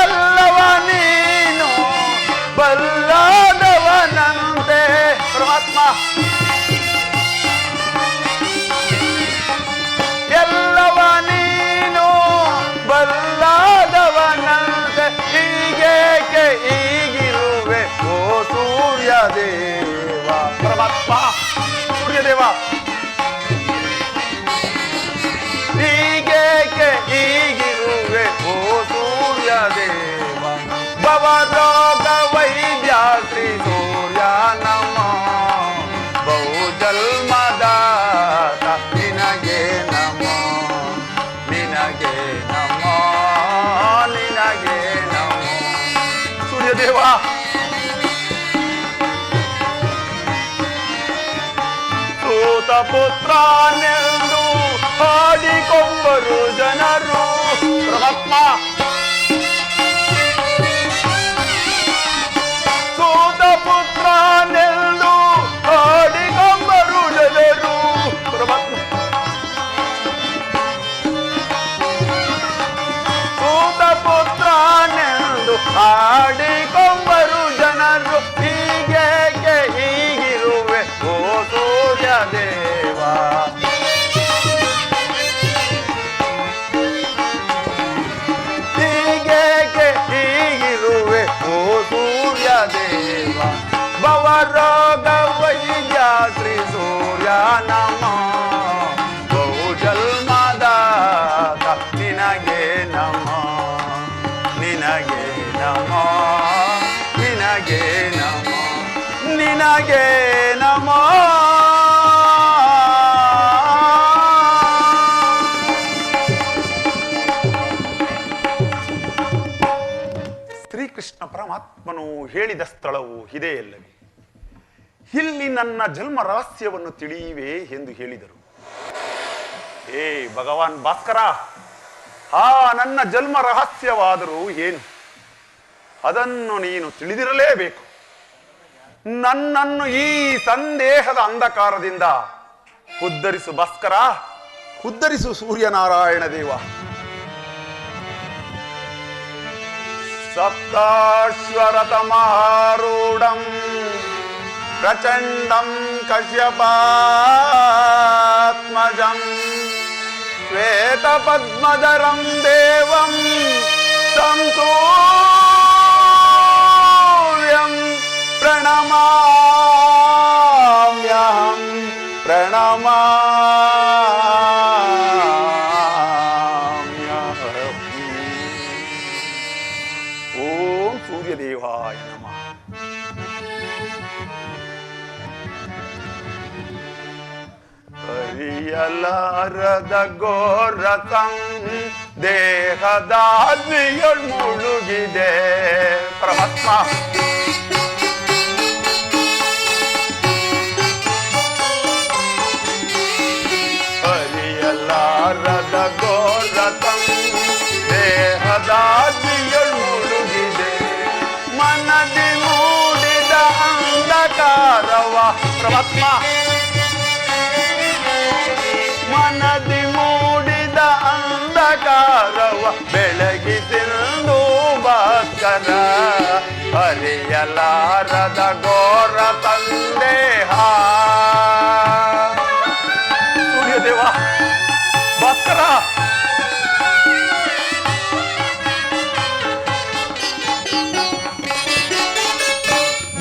ಎಲ್ಲವ ನೀನು ಬಲ್ಲಾದವನಂತೆ. ಪರಮಾತ್ಮ, ಎಲ್ಲವ ನೀನು ಬಲ್ಲಾದವನಂತೆ, ಹೀಗೇಕೆ ಈಗಿರುವೆ ಓ ಸೂರ್ಯದೇವ. ಪರಮಾತ್ಮ, ಸೂರ್ಯದೇವ, ಹೀಗೇಕೆ ಈಗಿರುವೆ ಓ ಸೂರ್ಯದೇವ. ಭವರೋಗ ವೈದ್ಯಾತ್ರಿ ಸೂರ್ಯ ನಮ ಬಹು ಜನ್ಮದ ನಿನಗೆ ನಮ ನಿನಗೆ ನಮ ನಿನಗೆ ನಮ. ಸೂರ್ಯದೇವ, ಸೂತ ಪುತ್ರನೆಂದು ಹಾಡಿಕೊಂಬರು ಜನರು. ಪರಮಾತ್ಮ, ಸೂತ ಪುತ್ರನೆಂದು ಹಾಡಿಕೊಂಬರು ಜನರು. ಪರಮಾತ್ಮ, ಸೂತ ಪುತ್ರನೆಂದು ಹಾಡಿಕೊಂಬರು ಜನರು, ಹೀಗೇಕೆ ಹೀಗಿರುವೆ ಓ ಸೂರ್ಯದೇವ. ಪರಮಾತ್ಮನು ಹೇಳಿದ ಸ್ಥಳವು ಇದೆಯಲ್ಲವೇ? ಇಲ್ಲಿ ನನ್ನ ಜನ್ಮ ರಹಸ್ಯವನ್ನು ತಿಳಿಯುವೆ ಎಂದು ಹೇಳಿದರು. ಏ ಭಗವಾನ್ ಭಾಸ್ಕರ, ಆ ನನ್ನ ಜನ್ಮ ರಹಸ್ಯವಾದರೂ ಏನು? ಅದನ್ನು ನೀನು ತಿಳಿದಿರಲೇಬೇಕು. ನನ್ನನ್ನು ಈ ಸಂದೇಹದ ಅಂಧಕಾರದಿಂದ ಉದ್ಧರಿಸು ಭಾಸ್ಕರ, ಉದ್ಧರಿಸು ಸೂರ್ಯನಾರಾಯಣ ದೇವ. ಸಪ್ತಾಶ್ವರತಮಾರೂಢಂ ಪ್ರಚಂಡಂ ಕಶ್ಯಪಾತ್ಮಜಂ ಶ್ವೇತ ಪದ್ಮಧರಂ ದೇವಂ ಸಂಸೂರ್ಯಂ ಪ್ರಣಮಾಮ್ಯಹಂ ಪ್ರಣಮಾಮ್ಯಹಂ. ಓಂ ಸೂರ್ಯದೇವಾಯ ನಮಃ. ಅರಿಯಲಾರದ ಘೋರ ದೇಹದಾದ್ರಿಯೊಳ್ ಮುಳುಗಿದೆ ಪರಮಾತ್ಮ. ಅರಿಯಲಾರದ ಘೋರ ದೇಹದಾದ್ರಿಯೊಳ್ ಮುಳುಗಿದೆ, ಮನದಿ ಮೂಡಿದ ಅಂಧಕಾರವ ಪರಮಾತ್ಮ. ಮನದಿ ಮೂಡಿದ ಅಂಧಕಾರವ ಬೆಳಗಿಸಿಂದು ಭಾಸ್ಕರ. ಅರಿಯಲಾರದ ಘೋರ ಸಂದೇಹ. ಸೂರ್ಯದೇವ ಭಾಸ್ಕರ,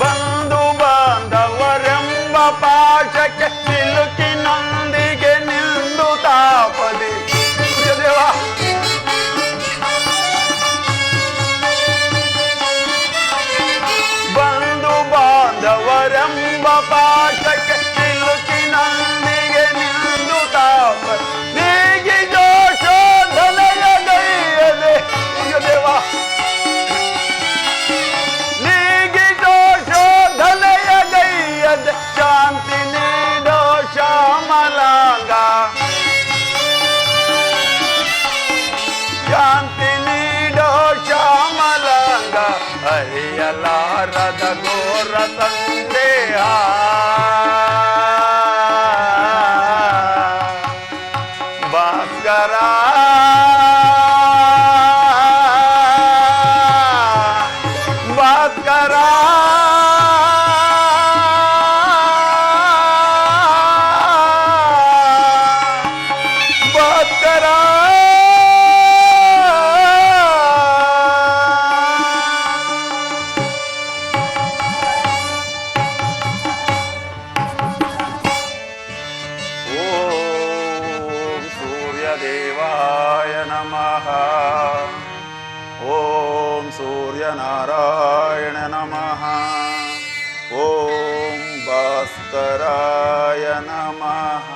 ಬಂಧು ಬಾಂಧವರೆಂಬ ಪಾಶಕ್ಕೆ ಸಿಲುಕಿನೊಂದಿಗೆ ನಿಂದು ತಾಪದಿ. ಸೂರ್ಯದೇವ ಬಂಧು ಬಾಂಧವರೆಂಬ ಪಾಶಕ್ಕೆ ಸಿಲುಕಿನೊಂದಿಗೆ ನಿಂದು ತಾಪದಿ. ನೀಗಿ ಜೋಶೋಧನೆಯ ಗೈಯದೆ. ಸೂರ್ಯದೇವ ನೀಗಿ ಜೋಶೋಧನೆಯ ಗೈಯದೆ, ಶಾಂತಿ ನೀಡೋ ಶ್ಯಾಮಲಾಂಗ. ಶಾಂತಿ ನೀಡೋ ಶ್ಯಾಮಲಾಂಗ. ಅರಿಯಲಾರದ ಘೋರ ಸಂದೇಹ. ಭಾಸ್ಕರ ಭಾಸ್ಕರ ಭಾಸ್ಕರ. ಓಂ ಸೂರ್ಯದೇವಾಯ ನಮಃ. ಓಂ ಸೂರ್ಯನಾರಾಯಣ ನಮಃ. ಓಂ ಭಾಸ್ಕರಾಯ ನಮಃ.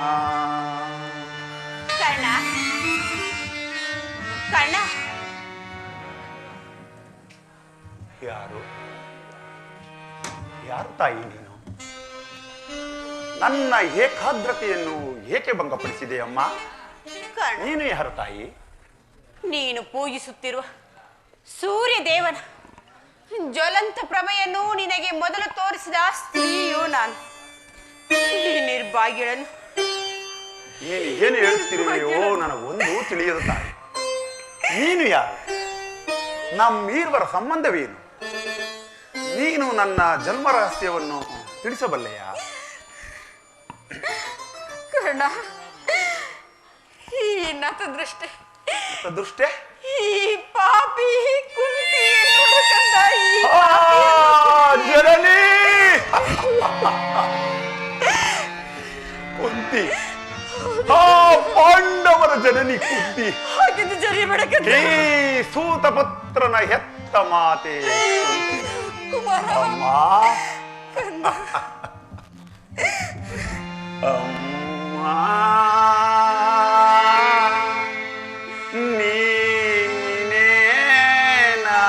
ಕರ್ಣ, ಕರ್ಣ, ಯಾರು ಯಾರು ತಾಯಿ ನೀನು? ನನ್ನ ಏಕಾಗ್ರತೆಯನ್ನು ಏಕೆ ಭಂಗಪಡಿಸಿದೆ ಅಮ್ಮ? ಕರ್ಣ, ನೀನು ಯಾರು ತಾಯಿ? ನೀನು ಪೂಜಿಸುತ್ತಿರುವ ಸೂರ್ಯ ದೇವನ ಜ್ವಲಂತ ಪ್ರಭೆಯನ್ನು ನಿನಗೆ ಮೊದಲು ತೋರಿಸಿದ ಸ್ತ್ರೀಯು ನಾನು. ಈ ನಿರ್ಭಾಗ್ಯಳನ್ನು ನೀನು ಏನು ಹೇಳ್ತಿರುವೆಯೋ ನನಗೊಂದು ತಿಳಿಯದು ತಾಯಿ. ನೀನು ಯಾರು? ನಮ್ಮೀರ್ವರ ಸಂಬಂಧವೇನು? ನೀನು ನನ್ನ ಜನ್ಮ ರಹಸ್ಯವನ್ನು ತಿಳಿಸಬಲ್ಲೆಯ? ಕರ್ಣ, ಈ ನತದೃಷ್ಟೆ ದೃಷ್ಟೆ ಈ ಪಾಪಿ ಕುಂತಿಯನ್ನು ಕಂದ ಈ ಜನನಿ ಕುಂತಿ, ಆ ಪಾಂಡವರ ಜನನಿ ಕುಂತಿ, ಹಾಗಿದ್ದು ಜರಿಬೇಡ ಈ ಸೂತಪುತ್ರನ ಹೆತ್ತ ಮಾತೆ ಕುಂತಿ. ಕುಮಾರ, ಅಮ್ಮ ಅಮ್ಮ ನೀನೇನಾ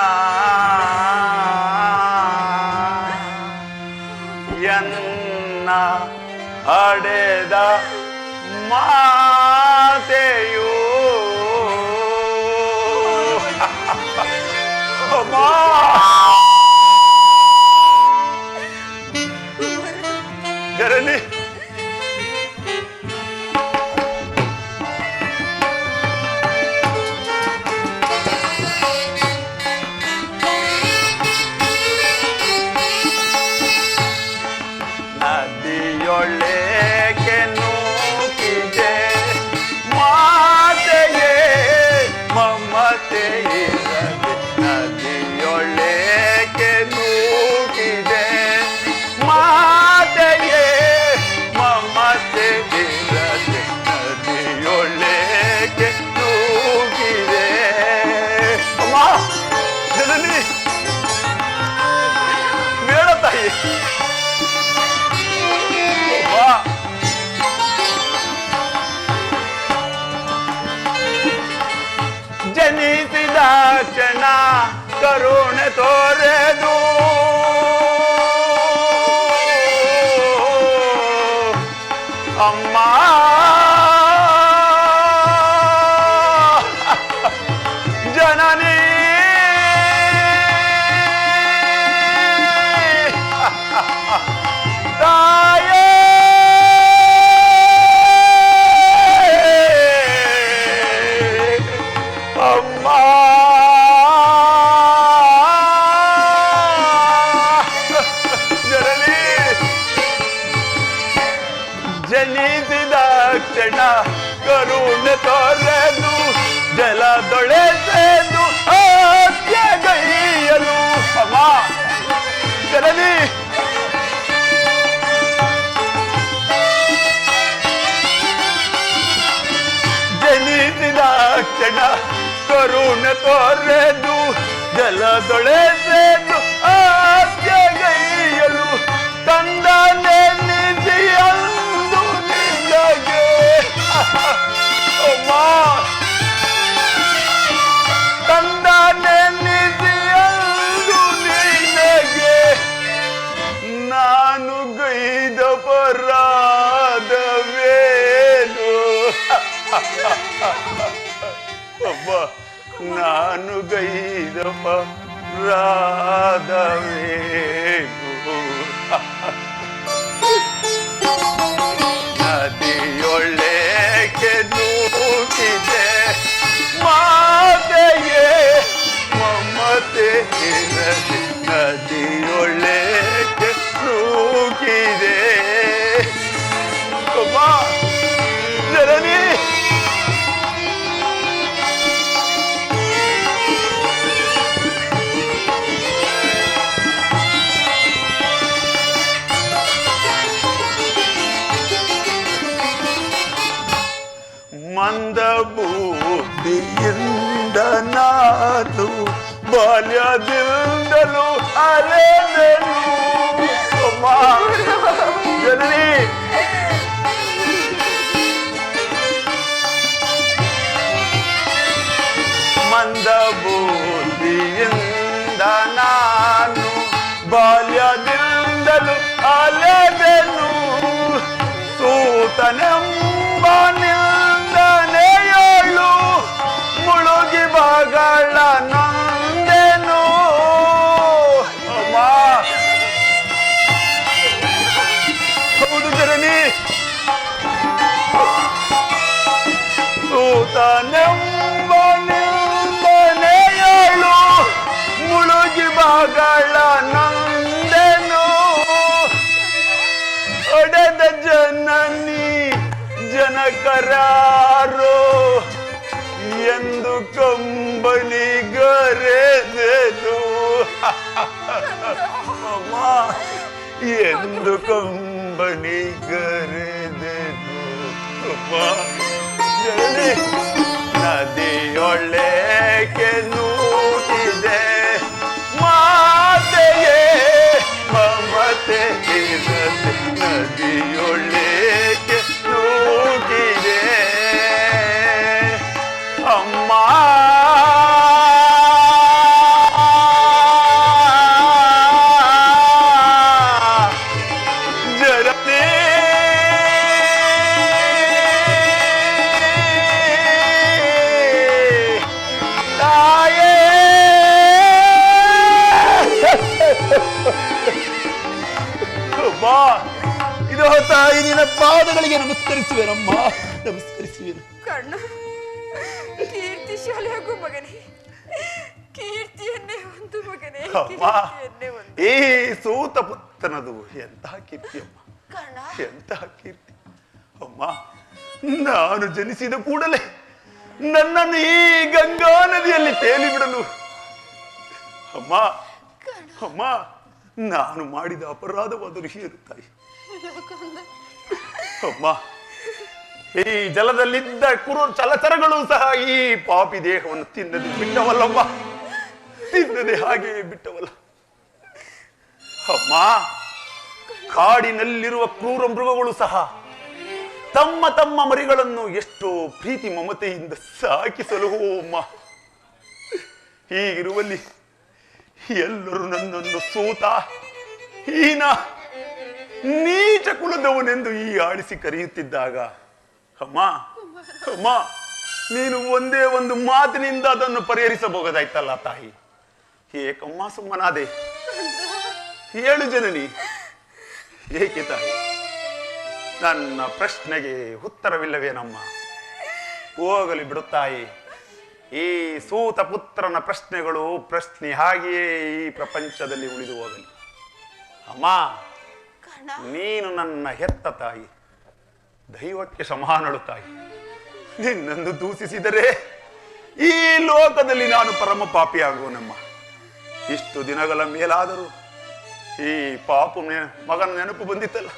ಜನನಿ ನದಿಯೊಳಗೆ ನೂಕಿದೆ ಮಾತೆಯೇ ಮಮತೆ ಇರದೆ ನದಿಯೊಳಗೆ ನೂಕಿದೆ ಮಾತೆಯೇ ಮಮತೆ ಇರದೆ ನದಿಯೊಳಗೆ ನೂಕಿದೆ ಅಮ್ಮ ಜನನಿ ಬೇಡ ತಾಯಿ ಜನಿಸಿದ ಕ್ಷಣ ಕರುಣೆ ತೋರೆದು ಅಮ್ಮ ಜನನಿ ತಾಯೇ ಅಮ್ಮ ಜನನಿ ಜನಿಸಿದ ಕ್ಷಣ ಕರುಣೆ ತೊರೆದು ಜಲದೊಳೆಸೆದು ಗೈಯಲು ಅಮ್ಮ ಜನನಿ ಜನಿಸಿದ ಕ್ಷಣ ಕರುಣೆ ತೊರೆದು ಜಲದೊಳೆಸೆದು ಗೈಯಲು ತಂದ ನೆನೆಸಿಯಂದು ನಿನಗೆ ಅಮ್ಮ ತಂದ ನೆನೆಸಿಯಂದು ನಿನಗೆ ನಾನು ಗೈದ ಪರಾಧವೇನು ಅಮ್ಮ ನಾನು ಗೈದ ಪರಾಧವೇನು ನದಿಯೊಳಗೆ ನೂಕಿದೆ ಮಾತೆಯೇ ಮಮತೆ ಇರದೆ ನದಿಯೊಳಗೆ ನೂಕಿದೆ ಅಮ್ಮ ಜನನಿ ಮಂದ ಬುದ್ಧಿಯಿಂದ ನಾನು ಬಾಲ್ಯದಿಂದಲೂ ಅಲೆದೆನು ಅಮ್ಮ ಜನನಿ ಮಂದ ಬುದ್ಧಿಯಿಂದ ನಾನು ಬಾಲ್ಯದಿಂದಲೂ ಅಲೆದೆನು ಸೂತನೆಂಬ ನಿಂದನೆಯಳು ಮುಳುಗಿ ಬಗಳ ನೊಂದೆನು ಅಮ್ಮ ಹೌದು ಜನನಿ ಸೂತನೆಂಬ ನಿಂದನೆಯಳು ಮುಳುಗಿ ಬಗಳ ನೊಂದೆನು ಒಡೆದ ಜನನಿ ಜನಕರಾರೋ ಎಂದು ಕಂಬನಿಗರೆದೆನು ಅಮ್ಮ ಎಂದು ಕಂಬನಿಗರೆದೆನು ಅಮ್ಮ ಜನನಿ ನದಿಯೊಳಗೆ ನೂಕಿದೆ ಮಾತೆಯೇ ಮಮತೆ ಇರದೆ ನದಿಯೊಳಗೆ ನೂಕಿದೆ ಅಮ್ಮ ಜನನಿ ತಾಯಿ ನಿನ್ನ ಪಾದಗಳಿಗೆ ನಮಸ್ಕರಿಸುವೆನಮ್ಮ, ನಮಸ್ಕರಿಸುವೆನು. ಕರ್ಣ, ಕೀರ್ತಿಶಾಲಿ ಹಾಗೂ ಮಗನೇ, ಕೀರ್ತಿಯನ್ನೇ ಒಂದು ಮಗನೇ, ಕೀರ್ತಿಯನ್ನೇ ಒಂದು. ಈ ಸೂತ ಪುತ್ರನದು ಎಂತಹ ಕೀರ್ತಿಯಮ್ಮ, ಕರ್ಣ, ಎಂತಹ ಕೀರ್ತಿ ಅಮ್ಮ. ನಾನು ಜನಿಸಿದ ಕೂಡಲೇ ನನ್ನನ್ನು ಈ ಗಂಗಾ ನದಿಯಲ್ಲಿ ತೇಲಿ ಬಿಡಲು ಅಮ್ಮ, ಅಮ್ಮ, ನಾನು ಮಾಡಿದ ಅಪರಾಧವಾದರೂ ಏನು ತಾಯಿ? ಅಮ್ಮ, ಈ ಜಲದಲ್ಲಿದ್ದ ಚಲಚರಗಳು ಸಹ ಈ ಪಾಪಿ ದೇಹವನ್ನು ತಿನ್ನದೆ ಬಿಟ್ಟವಲ್ಲಮ್ಮ, ತಿನ್ನದೆ ಹಾಗೆಯೇ ಬಿಟ್ಟವಲ್ಲ ಅಮ್ಮ. ಕಾಡಿನಲ್ಲಿರುವ ಕ್ರೂರ ಮೃಗಗಳು ಸಹ ತಮ್ಮ ತಮ್ಮ ಮರಿಗಳನ್ನು ಎಷ್ಟೋ ಪ್ರೀತಿ ಮಮತೆಯಿಂದ ಸಾಕಿ ಸಲಹುವಮ್ಮ. ಹೀಗಿರುವಲ್ಲಿ ಎಲ್ಲರೂ ನನ್ನನ್ನು ಸೂತ, ಹೀನ, ನೀಚ ಕುಲದವನೆಂದು ಈ ಆಡಿಸಿ ಕರೆಯುತ್ತಿದ್ದಾಗ ಅಮ್ಮ, ಅಮ್ಮ, ನೀನು ಒಂದೇ ಒಂದು ಮಾತಿನಿಂದ ಅದನ್ನು ಪರಿಹರಿಸಬಹುದಾಯ್ತಲ್ಲ ತಾಯಿ. ಏಕಮ್ಮ ಸುಮ್ಮನಾದೆ? ಹೇಳು ಜನನಿ, ಏಕೆ ತಾಯಿ? ನನ್ನ ಪ್ರಶ್ನೆಗೆ ಉತ್ತರವಿಲ್ಲವೇನಮ್ಮ? ಹೋಗಲಿ ಬಿಡುತ್ತಾಯಿ. ಈ ಸೂತ ಪುತ್ರನ ಪ್ರಶ್ನೆಗಳು ಪ್ರಶ್ನೆ ಹಾಗೆಯೇ ಈ ಪ್ರಪಂಚದಲ್ಲಿ ಉಳಿದು ಹೋಗಲಿ ಅಮ್ಮ. ನೀನು ನನ್ನ ಹೆತ್ತ ತಾಯಿ, ದೈವಕ್ಕೆ ಸಮಾನಳು ತಾಯಿ. ನಿನ್ನನ್ನು ದೂಷಿಸಿದರೆ ಈ ಲೋಕದಲ್ಲಿ ನಾನು ಪರಮ ಪಾಪಿಯಾಗುವನಮ್ಮ. ಇಷ್ಟು ದಿನಗಳ ಮೇಲಾದರೂ ಈ ಮಗನ ನೆನಪು ಬಂದಿತ್ತಲ್ಲ,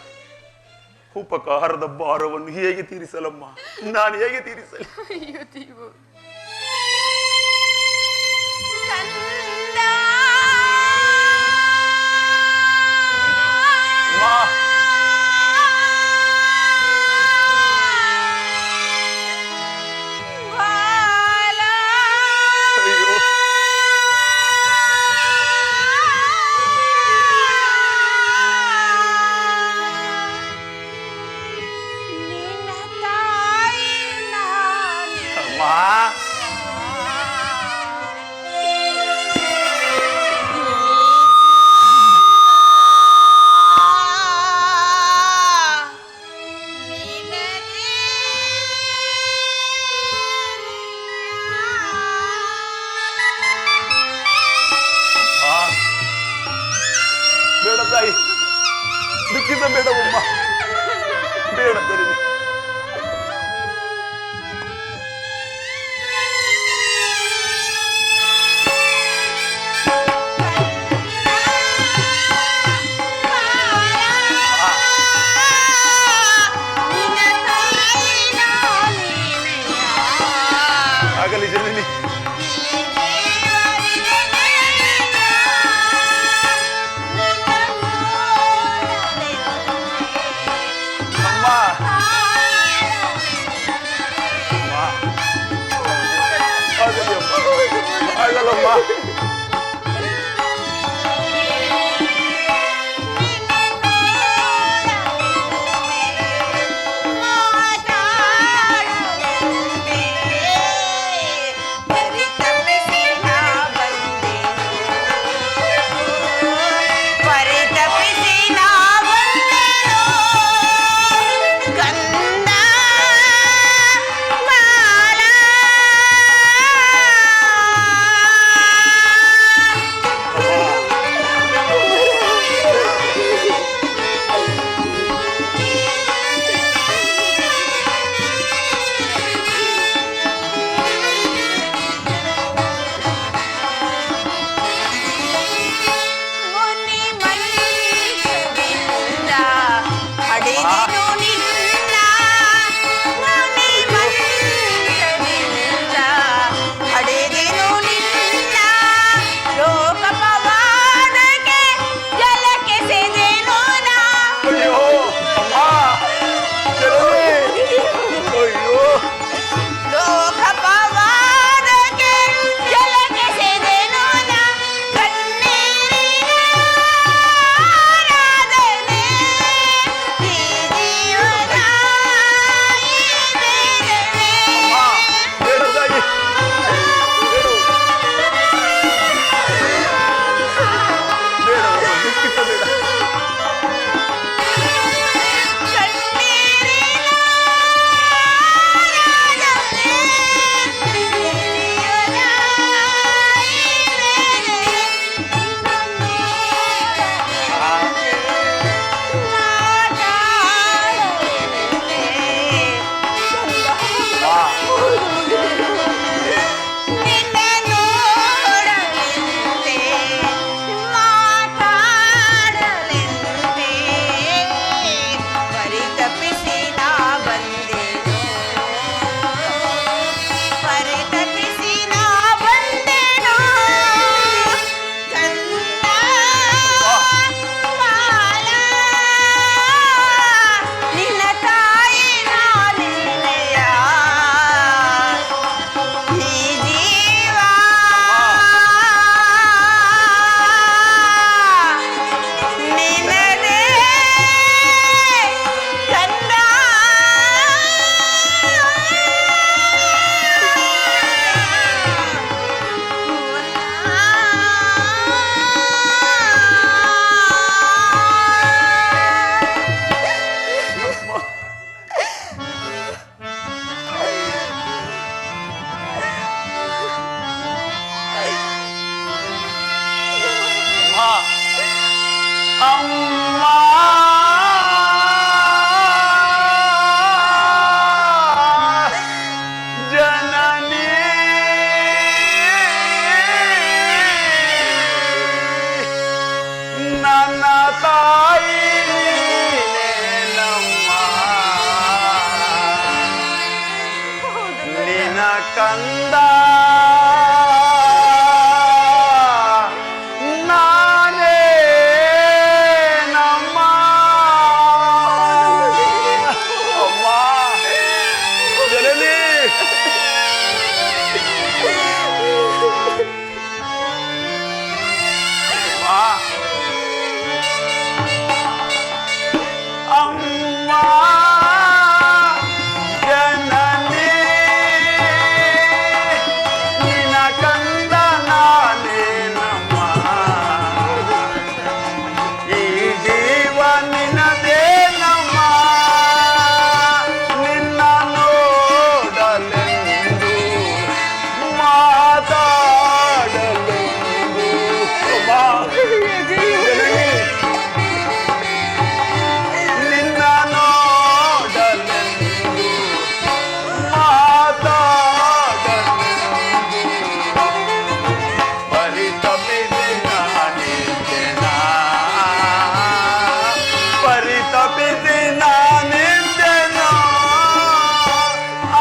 ಉಪಕಾರದ ಭಾರವನ್ನು ಹೇಗೆ ತೀರಿಸಲಮ್ಮ? ನಾನು ಹೇಗೆ ತೀರಿಸಲಿ? ಅಯ್ಯೋ ದೇವ. ಬೇಡ ತಾಯಿ, ದುಃಖಿಸಬೇಡವಮ್ಮ, ಬೇಡ ತರಿ. ಆಗಲಿ ಜನನಿ. ಆಗಲಮ್ಮ. ನಿನ್ನ ಕಂದ ನಾನೇ ನಮ್ಮ ಅಮ್ಮ ಜನನಿ ಅಮ್ಮ ಜನನಿ ನಿನ್ನ ಕಂದ ನಾನೇ ನಮ್ಮ ಈ ಜೀವ ನಿನ್ನದೇ ನಮ್ಮ ನಿನ್ನ ನೋಡಲೆಂದು ಮಾತಾಡಲೆಂದು ನಿನ್ನ ನೋಡಲೆಂದು ಮಾತಾಡಲೆಂದು ಪರಿತಪಿಸಿ ನಾನಿದ್ದೆನಾ ಪರಿತಪಿಸಿ ನಾನಿದ್ದೆನಾ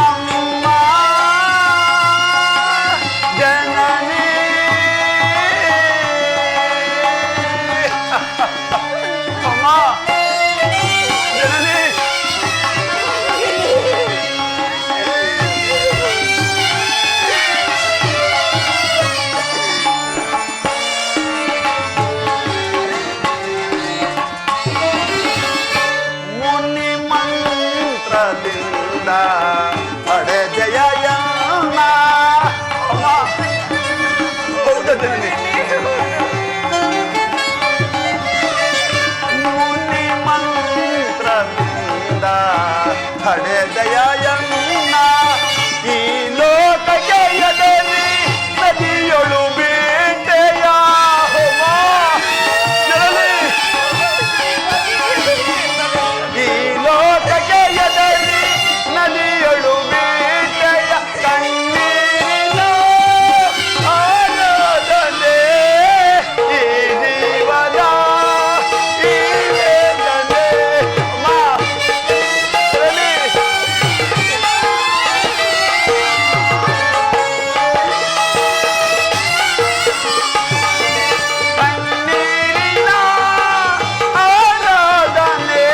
ಅಮ್ಮ ಜನನಿ ಅಮ್ಮ ಜನನಿ ಮುನಿ ಮಂತ್ರದಿಂದ ಪಡೆದೆಯನ್ನ ಅಮ್ಮ ಹೌದಾ ಜನನಿ ಮುನಿ ಮಂತ್ರದಿಂದ ಪಡೆದೆಯನ್ನ ಈ ಲೋಕಕ್ಕೆ ಎದರಿ ನದಿಯೊಳು ಬೇಟೆಯ ಹೋಮ ಜನನಿ ಈ ಲೋಕಕ್ಕೆ ಎದರಿ ನದಿಯೊಳು ಬೇಟೆಯ ಕಣ್ಣೀರಿನ ಆರಾಧನೆ ಈ ಜೀವದ ಈ ವೇದನೆ ಅಮ್ಮ ಜನನಿ ಕಣ್ಣೀರಿನ ಆರಾಧನೆ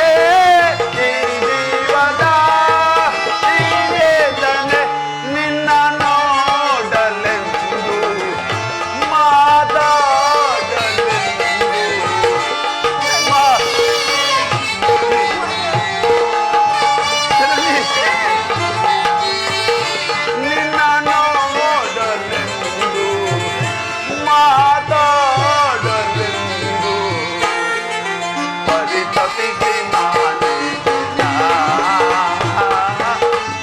ಈ ಜೀವದ ಈ ವೇದನೆ ನಿನ್ನ ನೋಡಲೆಂದು ಮಾತಾಡಲೆಂದು ಜನನಿ ನಿನ್ನ ನೋಡಲೆಂದು ಮಾತಾಡಲೆಂದು ಪರಿತಪಿಸಿ ನಾನಿದ್ದೆನಾ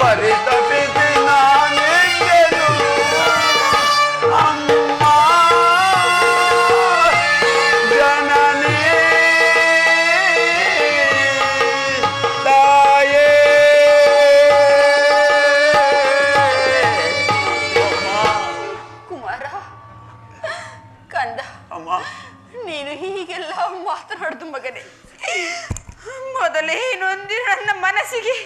ಪರಿತಪಿಸಿ ನಾನಿದ್ದೆನು ಅಮ್ಮ ಜನನಿ ತಾಯೇ ಕುಮಾರ ಕಂದ ಅಮ್ಮ ನೀನು ಹೀಗೆಲ್ಲ ಮಾತನಾಡುದು ಮಗನೇ ಮೊದಲೇ ನೊಂದಿ ನನ್ನ ಮನಸ್ಸಿಗೆ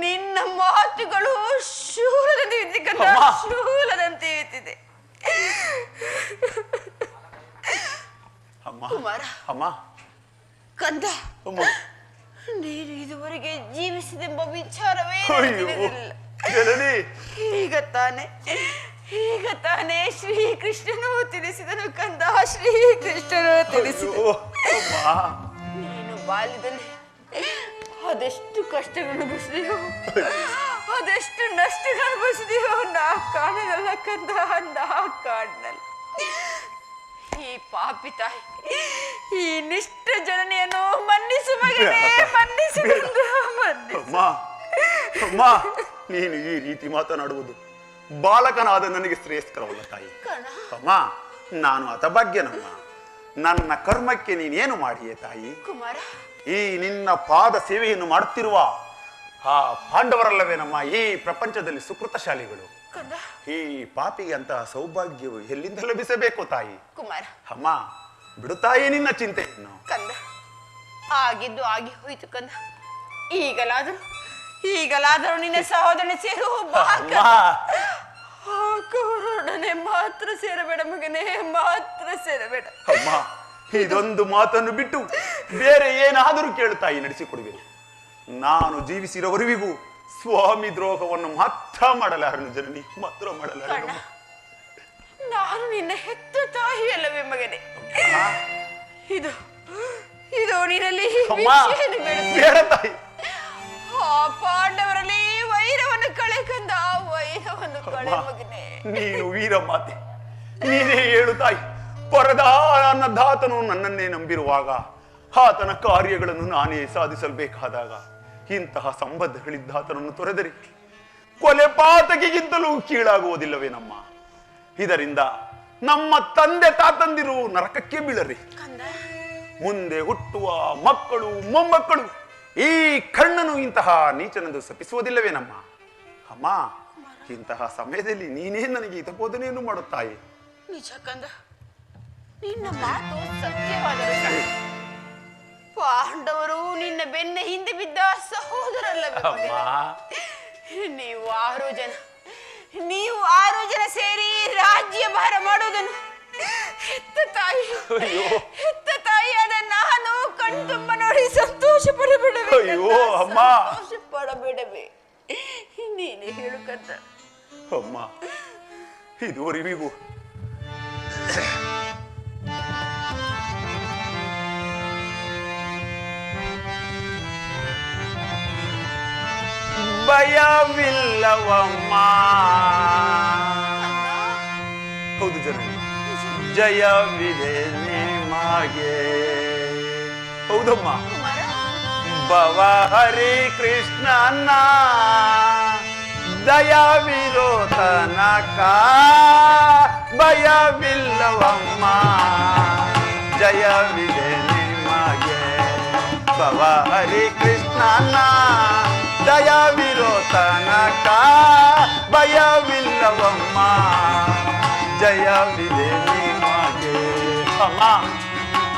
ನಿನ್ನ ಮಾತುಗಳು ಶೂಲದಂತೆ ಇದ್ದೆ ಕಂದ ಅಮ್ಮ. ಶೂಲದಂತೆ ಇದ್ದಿದೆ ಅಮ್ಮ ಕುಮಾರ ಅಮ್ಮ ಕಂದ ಅಮ್ಮ ನೀನು ಇದುವರೆಗೆ ಜೀವಿಸಿದೆಂಬ ವಿಚಾರವೇ ಅಯ್ಯೋ ತಿಳಿದಿರಲಿಲ್ಲ. ಜನನಿ ಈಗ ತಾನೇ ಶ್ರೀಕೃಷ್ಣನು ತಿಳಿಸಿದನು ಕಂದ ಶ್ರೀಕೃಷ್ಣನು ತಿಳಿಸಿದನು ಅಯ್ಯೋ ಅಮ್ಮ ನೀನು ಬಾಲ್ಯದಲ್ಲಿ ಅದೆಷ್ಟು ಕಷ್ಟಗಳನ್ನು ಅನುಭವಿಸಿದೆಯೋ ಅದೆಷ್ಟು ನಷ್ಟಗಳು ಅನುಭವಿಸಿದೆಯೋ ನಾ ಕಾಣಲ್ಲ ಕಂದ ನಾ ಕಾಣಲ್ಲ. ಈ ಪಾಪಿ ತಾಯಿ ಈ ನಿಷ್ಠ ಜನನಿಯನ್ನು ಮನ್ನಿಸು ಮಗನೇ ಮನ್ನಿಸು ಕಂದ ಮನ್ನಿಸು. ಅಮ್ಮ ಅಮ್ಮ ನೀನು ಈ ರೀತಿ ಮಾತನಾಡುವುದು ಬಾಲಕನಾದ ನನಗೆ ಶ್ರೇಯಸ್ಕರವಲ್ಲ ತಾಯಿ. ಕಣ ಅಮ್ಮ ನಾನು ಹತಭಾಗ್ಯನಮ್ಮ. ನನ್ನ ಕರ್ಮಕ್ಕೆ ನೀನೇನು ಮಾಡಿಯೇ ತಾಯಿ? ಕುಮಾರ ಈ ನಿನ್ನ ಪಾದ ಸೇವೆಯನ್ನು ಮಾಡುತ್ತಿರುವ ಆ ಪಾಂಡವರಲ್ಲವೇ ನಮ್ಮ ಈ ಪ್ರಪಂಚದಲ್ಲಿ ಸುಕೃತಶಾಲಿಗಳು. ಕಂದ ಈ ಪಾಪಿಗೆ ಅಂತಹ ಸೌಭಾಗ್ಯವು ಎಲ್ಲಿಂದ ಲಭಿಸಬೇಕು ತಾಯಿ? ಕುಮಾರ ಅಮ್ಮ ಬಿಡು ತಾಯಿ ನಿನ್ನ ಚಿಂತೆಯನ್ನು. ಕಂದ ಆಗಿದ್ದು ಆಗಿ ಹೋಯ್ತು ಕಂದ. ಈಗಲಾದರೂ ಈಗಲಾದರೂ ನಿನ್ನ ಸಹೋದರನ ಸೇರು ಅಮ್ಮ ಕೌರವನೊಡನೆ ಮಾತ್ರ ಸೇರಬೇಡ ಮಗನೇ, ಮಾತ್ರ ಸೇರಬೇಡ. ಅಮ್ಮ ಇದೊಂದು ಮಾತನ್ನು ಬಿಟ್ಟು ಬೇರೆ ಏನಾದರೂ ಕೇಳು ತಾಯಿ, ನಡೆಸಿಕೊಡುವೆ. ನಾನು ಜೀವಿಸಿರೋವರೆಗೂ ಸ್ವಾಮಿ ದ್ರೋಹವನ್ನು ಮಾತ್ರ ಮಾಡಲಾರನು ಜನನಿ, ಮಾತ್ರ ಮಾಡಲಾರನು. ನಾನು ನಿನ್ನ ಹೆತ್ತ ತಾಯಿ ಅಲ್ಲವೇ ಮಗನೇ? ಇದು ಇದು ನಿನ್ನಲ್ಲಿ ಅಮ್ಮ ವಿಷಯವನ್ನು ಬೇಡುತ್ತೇನೆ. ಬೇಡ ತಾಯಿ. ಆ ಪಾಂಡವರಲ್ಲಿ ವೈರವನ್ನು ಕಳೆ ಕಂದ, ವೈರವನ್ನು ಕಳೆ ಮಗನೇ. ನೀನು ವೀರ ಮಾತೆ, ನೀನೇ ಹೇಳು ತಾಯಿ. ಪರದ ಅನ್ನದಾತನು ನನ್ನನ್ನೇ ನಂಬಿರುವಾಗ ಆತನ ಕಾರ್ಯಗಳನ್ನು ನಾನೇ ಸಾಧಿಸಬೇಕಾದಾಗ ಇಂತಹ ಸಂಬಂಧಗಳಿದ್ದಾತನನ್ನು ತೊರೆದರೆ ಕೊಲೆ ಪಾತಕಿಗಿಂತಲೂ ಕೀಳಾಗುವುದಿಲ್ಲವೇ ನಮ್ಮ? ಇದರಿಂದ ನಮ್ಮ ತಂದೆ ತಾತಂದಿರು ನರಕಕ್ಕೆ ಬೀಳರಿ. ಮುಂದೆ ಹುಟ್ಟುವ ಮಕ್ಕಳು ಮೊಮ್ಮಕ್ಕಳು ಈ ಕಣ್ಣನು ಇಂತಹ ನೀಚನೆಂದು ಶಪಿಸುವುದಿಲ್ಲವೇ ನಮ್ಮ? ಅಮ್ಮ, ಇಂತಹ ಸಮಯದಲ್ಲಿ ನೀನೇ ನನಗೆ ಹಿತಬೋಧನೆಯನ್ನು ಮಾಡುತ್ತಾಯಿ. ನಿಜ ಕಂದ, ನಿನ್ನ ಮಾತು ಸತ್ಯವಾದರೂ ಸರಿ. ಪಾಂಡವರು ನಿನ್ನ ಬೆನ್ನ ಹಿಂದೆ ಬಿದ್ದ ಸಹೋದರಲ್ಲವೇ ಮಗನೇ? ನೀವು 6 ಜನ ಸೇರಿ ರಾಜ್ಯ ಭಾರ ಮಾಡುವುದನ್ನು ಹೆತ್ತ ತಾಯಿಯಾದ ನಾನು ಕಣ್ತುಂಬ ನೋಡಿ ಸಂತೋಷ ಪಡಬೇಡವೇ? ಅಯ್ಯೋ ಅಮ್ಮ, ಸಂತೋಷ ಪಡಬೇಡವೇ? ನೀನೇ ಹೇಳು ಕಂದ. ಅಮ್ಮ, ಇದುವರೆಗೂ ಭಯವಿಲ್ಲವಮ್ಮ. ಹೌದು ಜನನಿ, ಜಯವಿದೆ ನಿಮಗೆ. ಹೌದಮ್ಮ. ಭವ ಹರಿ ಕೃಷ್ಣನ ದಯವಿರೋ ತನಕ ಭಯವಿಲ್ಲವಮ್ಮ. ಜಯವಿದೆ ನಿಮಗೆ. ಭವ ಹರಿ ಕೃಷ್ಣನ ದಯವಿರೋ ತನಕ ಭಯವಿಲ್ಲವಮ್ಮ. ಜಯವಿದೆ ನಿಮಗೆ. ಅಮ್ಮ,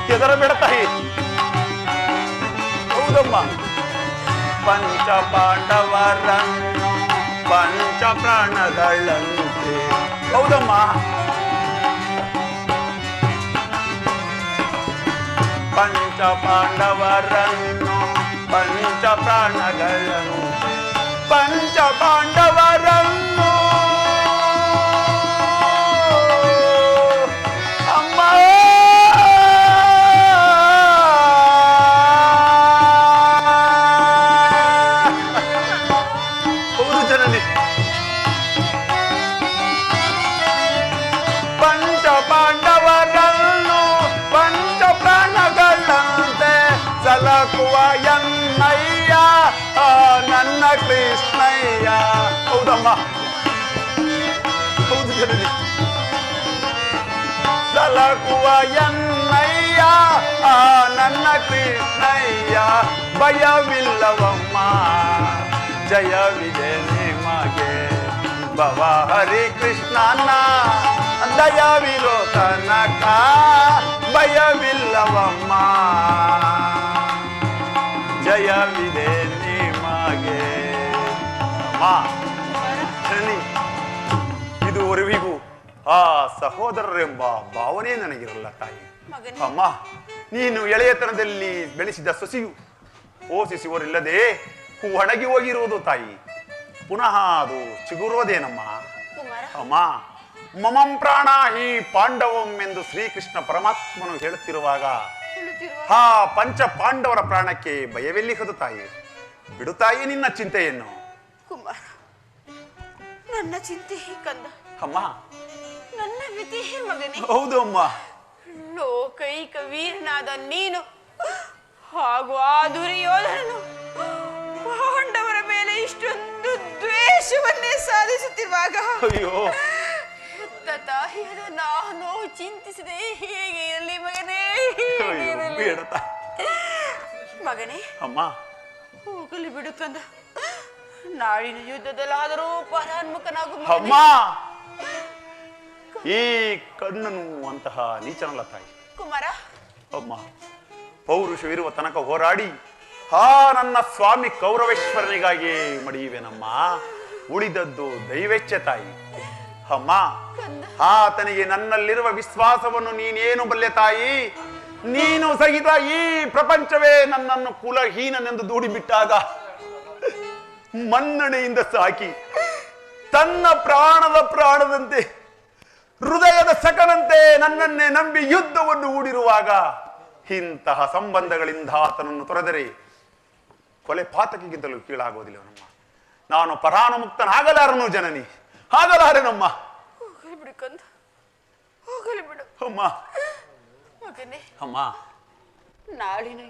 ಹೆದರಬೇಡ ತಾಯಿ. ಹೌದಮ್ಮ. ಪಂಚ ಪಾಂಡವರನ್ನು ಪಂಚ ಪ್ರಾಣಗಳಂತೆ. ಹೌದಮ್ಮ. ಪಂಚ ಪಾಂಡವರನ್ನು ಪಂಚ ಪ್ರಾಣಗಳಂತೆ. ಪಂಚ ಪಾಂಡವರನ್ನು ಅಮ್ಮ ಹೌದು ಜನನಿ. ಪಂಚ ಪಾಂಡವರನ್ನು ಪಂಚ ಪ್ರಾಣಗಳಂತೆ ಸಲಕುವ ಎನ್ನಯ್ಯ ನನ್ನ ಕೃಷ್ಣಯ್ಯ. ಹೌದಮ್ಮ. ಹೌದು ಜನನಿ. ಸಲಕುವ ಎನ್ನಯ್ಯ ನನ್ನ ಕೃಷ್ಣಯ್ಯ. ಭಯವಿಲ್ಲವಮ್ಮ. ಜಯವಿದೆ ನಿಮಗೆ. ಭವ ಹರಿ ಕೃಷ್ಣನ ದಯವಿರೋ ತನಕ ಭಯವಿಲ್ಲವಮ್ಮ. ಜಯವಿದೆ ನಿಮಗೆ. ಅಮ್ಮ, ಜನನಿ, ಇದುವರೆಗೂ ಆ ಸಹೋದರರೆಂಬ ಭಾವನೆ ನನಗಿರಲ್ಲ ತಾಯಿ. ಅಮ್ಮ, ನೀನು ಎಳೆಯತನದಲ್ಲಿ ಬೆಳೆಸಿದ ಸೊಸೆಯು ಪೋಷಿಸುವರಿಲ್ಲದೆ ಒಣಗಿ ಹೋಗಿರುವುದು ತಾಯಿ. ಪುನಃ ಅದು ಚಿಗುರುವುದೇನಮ್ಮ? ಅಮ್ಮ, ಮಮಂ ಪ್ರಾಣ ಈ ಪಾಂಡವಂ ಎಂದು ಶ್ರೀಕೃಷ್ಣ ಪರಮಾತ್ಮನು ಹೇಳುತ್ತಿರುವಾಗ ಆ ಪಂಚ ಪಾಂಡವರ ಪ್ರಾಣಕ್ಕೆ ಭಯವೆಲ್ಲಿಹದು ತಾಯಿ? ಬಿಡು ತಾಯಿ ನಿನ್ನ ಚಿಂತೆಯನ್ನು. ಕುಮಾರ, ನನ್ನ ಚಿಂತೆ ಕಂದ. ಅಮ್ಮ, ನನ್ನ ವಿಧಿ ಮಗನೇ. ಹೌದು ಅಮ್ಮ. ಲೋಕೈಕ ವೀರನಾದ ನೀನು ಹಾಗೂ ಆ ದುರ್ಯೋಧನನು ಪಾಂಡವರ ಮೇಲೆ ಇಷ್ಟೊಂದು ದ್ವೇಷವನ್ನೇ ಸಾಧಿಸುತ್ತಿರುವಾಗ ಅಯ್ಯೋ, ಹೆತ್ತ ತಾಯಿಯಾದ ನಾನು ಚಿಂತಿಸಿದೆ ಹೇಗೆ ಇರಲಿ ಮಗನೇ? ಬೇಡ ಮಗನೇ, ಅಮ್ಮ, ಹೋಗಲಿ ಬಿಡು ಕಂದ. ನಾಳಿನ ಯುದ್ಧದಲ್ಲಾದರೂ ಪರಾನ್ಮುಖನಾಗು ಅಮ್ಮ. ಈ ಕಣ್ಣನು ಅಂತಹ ನೀಚನಲ್ಲ ತಾಯಿ. ಕುಮಾರ, ಅಮ್ಮ, ಪೌರುಷವಿರುವ ತನಕ ಹೋರಾಡಿ ನನ್ನ ಸ್ವಾಮಿ ಕೌರವೇಶ್ವರನಿಗಾಗಿ ಮಡಿಯುವೆನಮ್ಮ. ಉಳಿದದ್ದು ದೈವೇಚ್ಛೆ ತಾಯಿ. ಅಮ್ಮ, ಆತನಿಗೆ ನನ್ನಲ್ಲಿರುವ ವಿಶ್ವಾಸವನ್ನು ನೀನೇನು ಬಲ್ಲೆ ತಾಯಿ? ನೀನು ಸಹಿತ ಈ ಪ್ರಪಂಚವೇ ನನ್ನನ್ನು ಕುಲಹೀನನೆಂದು ದೂಡಿಬಿಟ್ಟಾಗ ಮನ್ನಣೆಯಿಂದ ಸಾಕಿ ತನ್ನ ಪ್ರಾಣದಂತೆ ಹೃದಯದ ಸಕನಂತೆ ನನ್ನನ್ನೇ ನಂಬಿ ಯುದ್ಧವನ್ನು ಹೂಡಿರುವಾಗ ಇಂತಹ ಸಂಬಂಧಗಳಿಂದ ಆತನನ್ನು ತೊರೆದರೆ ಕೊಲೆ ಪಾತಕಿಗಿಂತಲೂ ಕೀಳಾಗುವುದಿಲ್ಲ ನಮ್ಮ. ನಾನು ಪರಾನುಮುಕ್ತನಾಗಲಾರನು ಜನನಿ, ಆಗಲಾರೆನಮ್ಮ. ಹೋಗಲಿ ಬಿಡು ಕಂದ, ಹೋಗಲಿ ಬಿಡು ಅಮ್ಮ. ಮಗನೇ. ಅಮ್ಮ, ನಾಳಿನ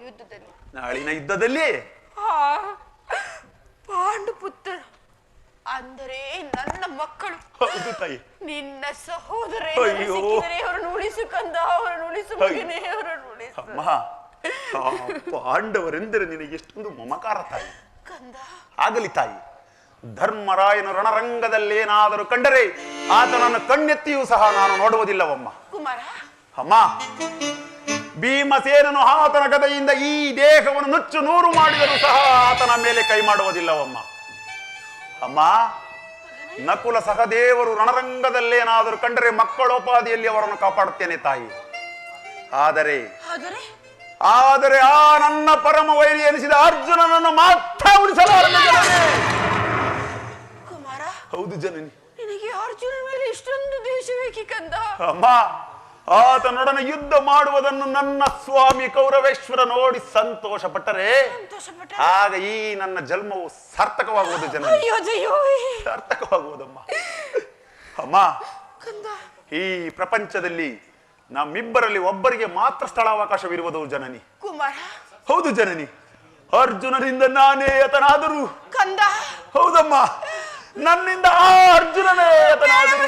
ಯುದ್ಧದಲ್ಲಿ ಆ ಪಾಂಡುಪುತ್ರ ಅಂದರೆ ನನ್ನ ಮಕ್ಕಳು, ಹೌದು ತಾಯಿ, ನಿನ್ನ ಸಹೋದರ ಅಯ್ಯೋ. ಅವರನ್ನು ಉಳಿಸು ಕಂದ, ಅವರನ್ನು ಉಳಿಸು ಮಗನೇ, ಅವರನ್ನು ಉಳಿಸು. ಅಮ್ಮ, ಆ ಪಾಂಡವರೆಂದರೆ ನಿನಗೆ ಎಷ್ಟೊಂದು ಮಮಕಾರ ತಾಯಿ. ಕಂದ ಆಗಲಿ ತಾಯಿ. ಧರ್ಮರಾಯನ ರಣರಂಗದಲ್ಲೇನಾದರೂ ಕಂಡರೆ ಆತನನ್ನು ಕಣ್ಣೆತ್ತಿಯೂ ಸಹ ನಾನು ನೋಡುವುದಿಲ್ಲವಮ್ಮ. ಕುಮಾರ. ಅಮ್ಮ, ಭೀಮಸೇನನು ಆತನ ಗದೆಯಿಂದ ಈ ದೇಹವನ್ನು ನುಚ್ಚು ನೂರು ಮಾಡಿದರೂ ಸಹ ಆತನ ಮೇಲೆ ಕೈ ಮಾಡುವುದಿಲ್ಲವಮ್ಮ. ಅಮ್ಮ, ನಕುಲ ಸಹದೇವರು ರಣರಂಗದಲ್ಲೇನಾದರೂ ಕಂಡರೆ ಮಕ್ಕಳೋಪಾದಿಯಲ್ಲಿ ಅವರನ್ನು ಕಾಪಾಡುತ್ತೇನೆ ತಾಯಿ. ಆದರೆ ಆ ನನ್ನ ಪರಮ ವೈರಿ ಎನಿಸಿದ ಅರ್ಜುನನನ್ನು ಮಾತ್ರ ಉಳಿಸಲಾರನು ಜನನಿ. ಕುಮಾರ. ಹೌದು ಜನನಿ. ನಿನಗೆ ಅರ್ಜುನ ಮೇಲೆ ಇಷ್ಟೊಂದು ದ್ವೇಷವೇಕೆ ಕಂದ? ಅಮ್ಮ, ಆತನೊಡನೆ ಯುದ್ಧ ಮಾಡುವುದನ್ನು ನನ್ನ ಸ್ವಾಮಿ ಕೌರವೇಶ್ವರ ನೋಡಿ ಸಂತೋಷ ಪಟ್ಟರೆ ಆಗ ಈ ನನ್ನ ಜನ್ಮವು ಸಾರ್ಥಕವಾಗುವುದು ಜನನಿ, ಸಾರ್ಥಕವಾಗುವುದಮ್ಮ. ಅಮ್ಮ, ಈ ಪ್ರಪಂಚದಲ್ಲಿ ನಮ್ಮಿಬ್ಬರಲ್ಲಿ ಒಬ್ಬರಿಗೆ ಮಾತ್ರ ಸ್ಥಳಾವಕಾಶವಿರುವುದು ಜನನಿ. ಕುಮಾರ. ಹೌದು ಜನನಿ. ಅರ್ಜುನನಿಂದ ನಾನೇ ಯತನಾದರೂ ಕಂದ. ಹೌದಮ್ಮ, ನನ್ನಿಂದ ಆ ಅರ್ಜುನನೇ ಯತನಾದರೂ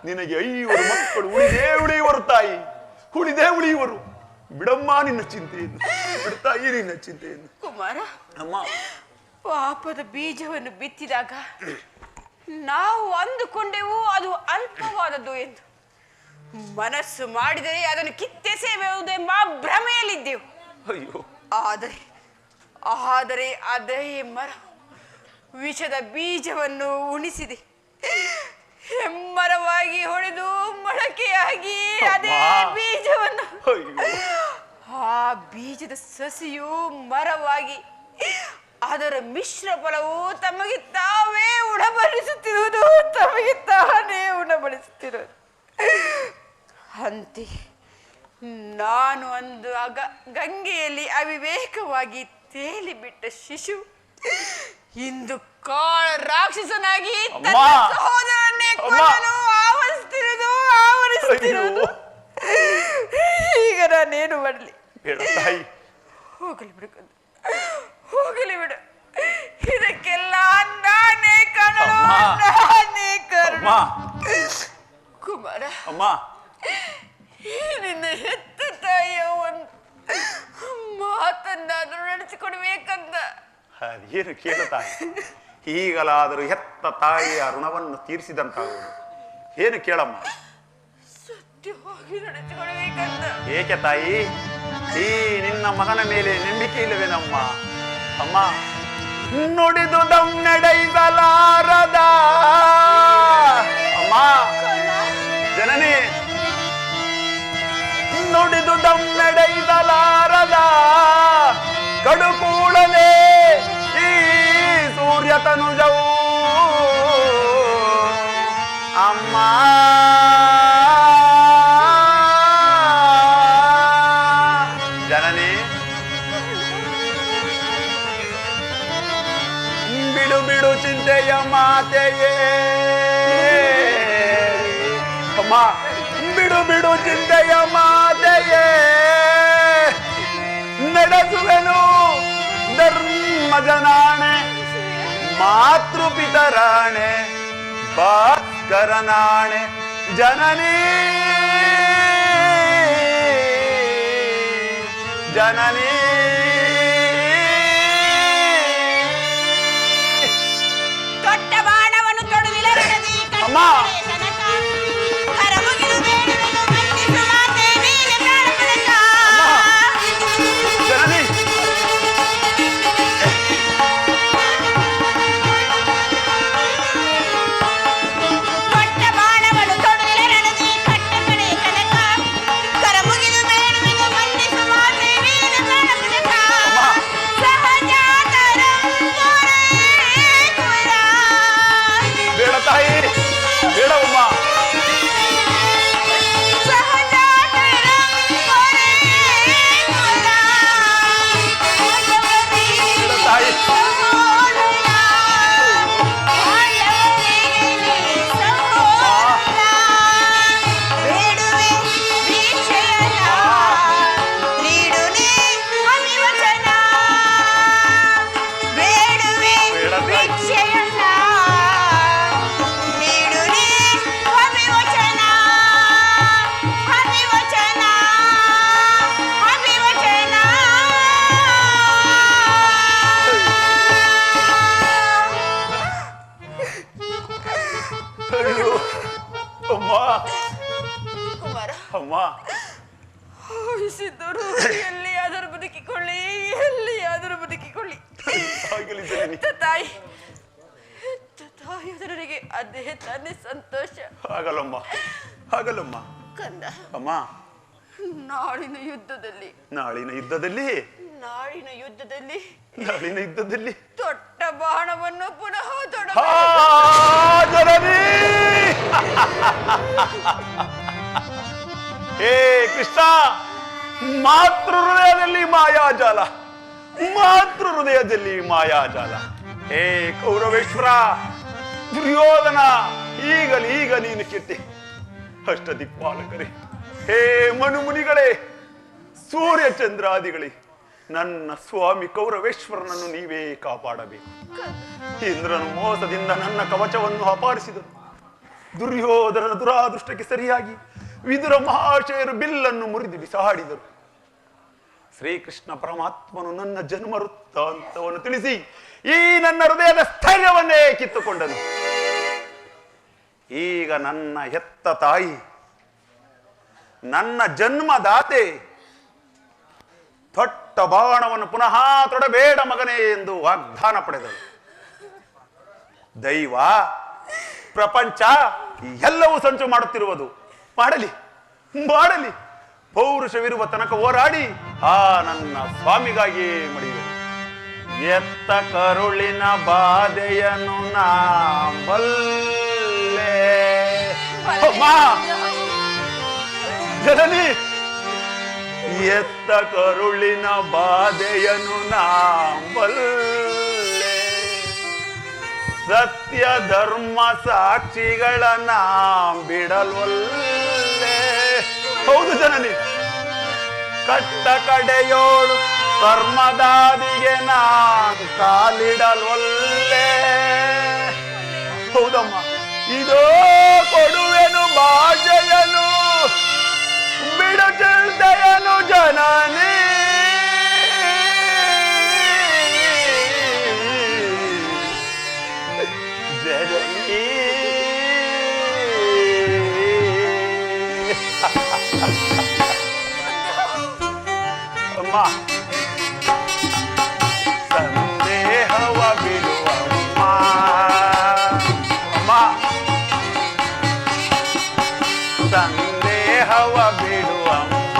ನಿನಗೆ 5 ಮಕ್ಕಳು ಉಳಿಯುವರು ತಾಯಿ, ಉಳಿಯುವರು. ಬಿಡಮ್ಮ ನಿನ್ನ ಚಿಂತೆಯನ್ನು, ಬಿಡ್ತಾಯಿ ನಿನ್ನ ಚಿಂತೆಯನ್ನು. ಕುಮಾರ. ಅಮ್ಮ, ಪಾಪದ ಬೀಜವನ್ನು ಬಿತ್ತಿದಾಗ ನಾವು ಅಂದುಕೊಂಡೆವು ಅದು ಅಲ್ಪವಾದದ್ದು ಎಂದು. ಮನಸ್ಸು ಮಾಡಿದರೆ ಅದನ್ನು ಕಿತ್ತೆಸೆಯುವುದೆಂಬ ಭ್ರಮೆಯಲ್ಲಿದ್ದೆವು. ಅಯ್ಯೋ. ಆದರೆ ಅದೇ ಮರ ವಿಷದ ಬೀಜವನ್ನು ಉಣಿಸಿದೆ. ಹೆಮ್ಮರವಾಗಿ ಹೊಡೆದು ಮೊಳಕೆಯಾಗಿ ಅದೇ ಬೀಜವನ್ನು, ಆ ಬೀಜದ ಸಸಿಯು ಮರವಾಗಿ ಅದರ ಮಿಶ್ರ ಫಲವು ತಮಗೆ ತಾವೇ ಉಣಬಡಿಸುತ್ತಿರುವುದು, ತಮಗೆ ತಾನೇ ಉಣಬಡಿಸುತ್ತಿರುವುದು. ಅಂತೆ ನಾನು ಒಂದು ಗಂಗೆಯಲ್ಲಿ ಅವಿವೇಕವಾಗಿ ತೇಲಿಬಿಟ್ಟ ಶಿಶು ಇಂದು ಕಾಳ ರಾಕ್ಷಸನಾಗಿ ತನ್ನ ಸಹೋದರನ್ನೇ ಕೊಲ್ಲಲು ಆವರಿಸುತ್ತಿರುವುದು. ಈಗ ನಾನೇನು ಮಾಡಲಿ? ಹೋಗಲಿ ಬಿಡು, ಹೋಗಲಿ ಬಿಡು. ಇದಕ್ಕೆಲ್ಲ ನಾನೇ ಕಾರಣ. ಕುಮಾರ. ಅಮ್ಮ, ನಿನ್ನ ಹೆತ್ತ ತಾಯಿಯ ಒಂದು ಮಾತನ್ನಾದರೂ ನಡೆಸಿಕೊಡ್ಬೇಕಂತ. ಅದೇನು ಕೇಳುತ್ತಾಯಿ? ಈಗಲಾದರೂ ಹೆತ್ತ ತಾಯಿಯ ಋಣವನ್ನು ತೀರಿಸಿದಂತಾಗುವುದು. ಏನು ಕೇಳಮ್ಮ? ಸತ್ಯವಾಗಿ ನಡೆಸಿಕೊಡ್ಬೇಕಂತ. ಏಕೆ ತಾಯಿ? ಈ ನಿನ್ನ ಮಗನ ಮೇಲೆ ನಂಬಿಕೆ ಇಲ್ಲವೇನಮ್ಮ? ಅಮ್ಮ, ನುಡಿದು ನಡೆಸಲಾರದ ಅಮ್ಮ ಜನನಿ, ನುಡಿದು ನಡೆಸಲಾರದ ಕಡುಕೂಳಲೇ ಈ ಸೂರ್ಯ ತನುಜವು ಅಮ್ಮ. ಜನನಿ, ಬಿಡು ಬಿಡು ಚಿಂತೆಯ ಮಾತೆಯೇ ಅಮ್ಮ, ಬಿಡು ಬಿಡು ಚಿಂತೆಯ ಮಾತೆಯೇ, ನಡೆಸುವೆನು ಧರ್ಮ ಜನಾಣೆ, ಮಾತೃಪಿತರಾಣೆ, ಭಾಸ್ಕರನಾಣೆ ಜನನಿ, ಜನನಿ. ತೊಟ್ಟ ಬಾಣವನ್ನು ತೊಡುವಿಲ್ಲದಿ ಅಮ್ಮ, ಜನನಿ ಅಮ್ಮ ಕುಮಾರ ಅಮ್ಮ ಆಯುಷ್ಯದವರು ಎಲ್ಲಿಯಾದರೂ ಬದುಕಿಕೊಳ್ಳಿ, ಎಲ್ಲಿಯಾದರೂ ಬದುಕಿಕೊಳ್ಳಿ. ಆಗಲಿ ಜನನಿ. ತಾಯಿ ತಾಯಿಯದರಿಗೆ ಅದೇ ತಾನೇ ಸಂತೋಷ. ಆಗಲ್ಲಮ್ಮ, ಆಗಲ್ಲಮ್ಮ. ಕಂದ, ಅಮ್ಮ, ನಾಳಿನ ಯುದ್ಧದಲ್ಲಿ ನಾಳಿನ ಯುದ್ಧದಲ್ಲಿ ತೊಟ್ಟ ಬಾಣವನ್ನು ಪುನಃ ಜನನಿ. ಹೇ ಕೃಷ್ಣ, ಮಾತೃ ಹೃದಯದಲ್ಲಿ ಮಾಯಾಜಾಲ. ಹೇ ಕೌರವೇಶ್ವರ, ದುರ್ಯೋಧನ, ಈಗ ನೀನು ಕೆಟ್ಟೆ. ಅಷ್ಟದಿಕ್ಪಾಲಕರೇ, ಹೇ ಮನುಮುನಿಗಳೇ, ಸೂರ್ಯ ಚಂದ್ರಾದಿಗಳೇ, ನನ್ನ ಸ್ವಾಮಿ ಕೌರವೇಶ್ವರನನ್ನು ನೀವೇ ಕಾಪಾಡಬೇಕು. ಇಂದ್ರನು ಮೋಸದಿಂದ ನನ್ನ ಕವಚವನ್ನು ಅಪಹರಿಸಿದರು. ದುರ್ಯೋಧನನ ದುರಾದೃಷ್ಟಕ್ಕೆ ಸರಿಯಾಗಿ ವಿದುರ ಮಹಾಶಯರು ಬಿಲ್ಲನ್ನು ಮುರಿದು ಬಿಸಾಡಿದರು. ಶ್ರೀಕೃಷ್ಣ ಪರಮಾತ್ಮನು ನನ್ನ ಜನ್ಮ ವೃತ್ತಾಂತವನ್ನು ತಿಳಿಸಿ ಈ ನನ್ನ ಹೃದಯದ ಸ್ಥೈರ್ಯವನ್ನೇ ಕಿತ್ತುಕೊಂಡನು. ಈಗ ನನ್ನ ಹೆತ್ತ ತಾಯಿ, ನನ್ನ ಜನ್ಮದಾತೆ, ತೊಟ್ಟ ಬಾಣವನ್ನು ಪುನಃ ತೊಡಬೇಡ ಮಗನೇ ಎಂದು ವಾಗ್ದಾನ ಪಡೆದಳು. ದೈವ, ಪ್ರಪಂಚ ಎಲ್ಲವೂ ಸಂಚು ಮಾಡುತ್ತಿರುವುದು. ಮಾಡಲಿ, ಪೌರುಷವಿರುವ ತನಕ ಹೋರಾಡಿ ಆ ನನ್ನ ಸ್ವಾಮಿಗಾಗಿ ಮಡಿವೆ. ಎತ್ತ ಕರುಳಿನ ಬಾಧೆಯನ್ನು ನಾ ಬಲ್ಲೆ. ಜನನಿ, ಎತ್ತ ಕರುಳಿನ ಬಾಧೆಯನ್ನು ನಾ ಬಲ್ಲೆ. ಸತ್ಯ ಧರ್ಮ ಸಾಕ್ಷಿಗಳನ್ನ ಬಿಡಲ್ವಲ್ಲೆ. ಹೌದು ಜನನಿ, ಕಟ್ಟ ಕಡೆಯೋಳು ಕರ್ಮದಾದಿಗೆ ನಾನು ಕಾಲಿಡಲ್ವಲ್ಲೆ. ಹೌದಮ್ಮ, ಇದೋ ಕೊಡುವೆನು ಭಾಷೆಯನು, ಬಿಡು ಚಿಂತೆಯನು ಜನನಿ. ಜನನಿ ಅಮ್ಮ, ಸಂದೇಹವ ಬಿಡುವಮ್ಮ. ಅಮ್ಮ, ಸಂದೇಹವ ಬಿಡುವಮ್ಮ.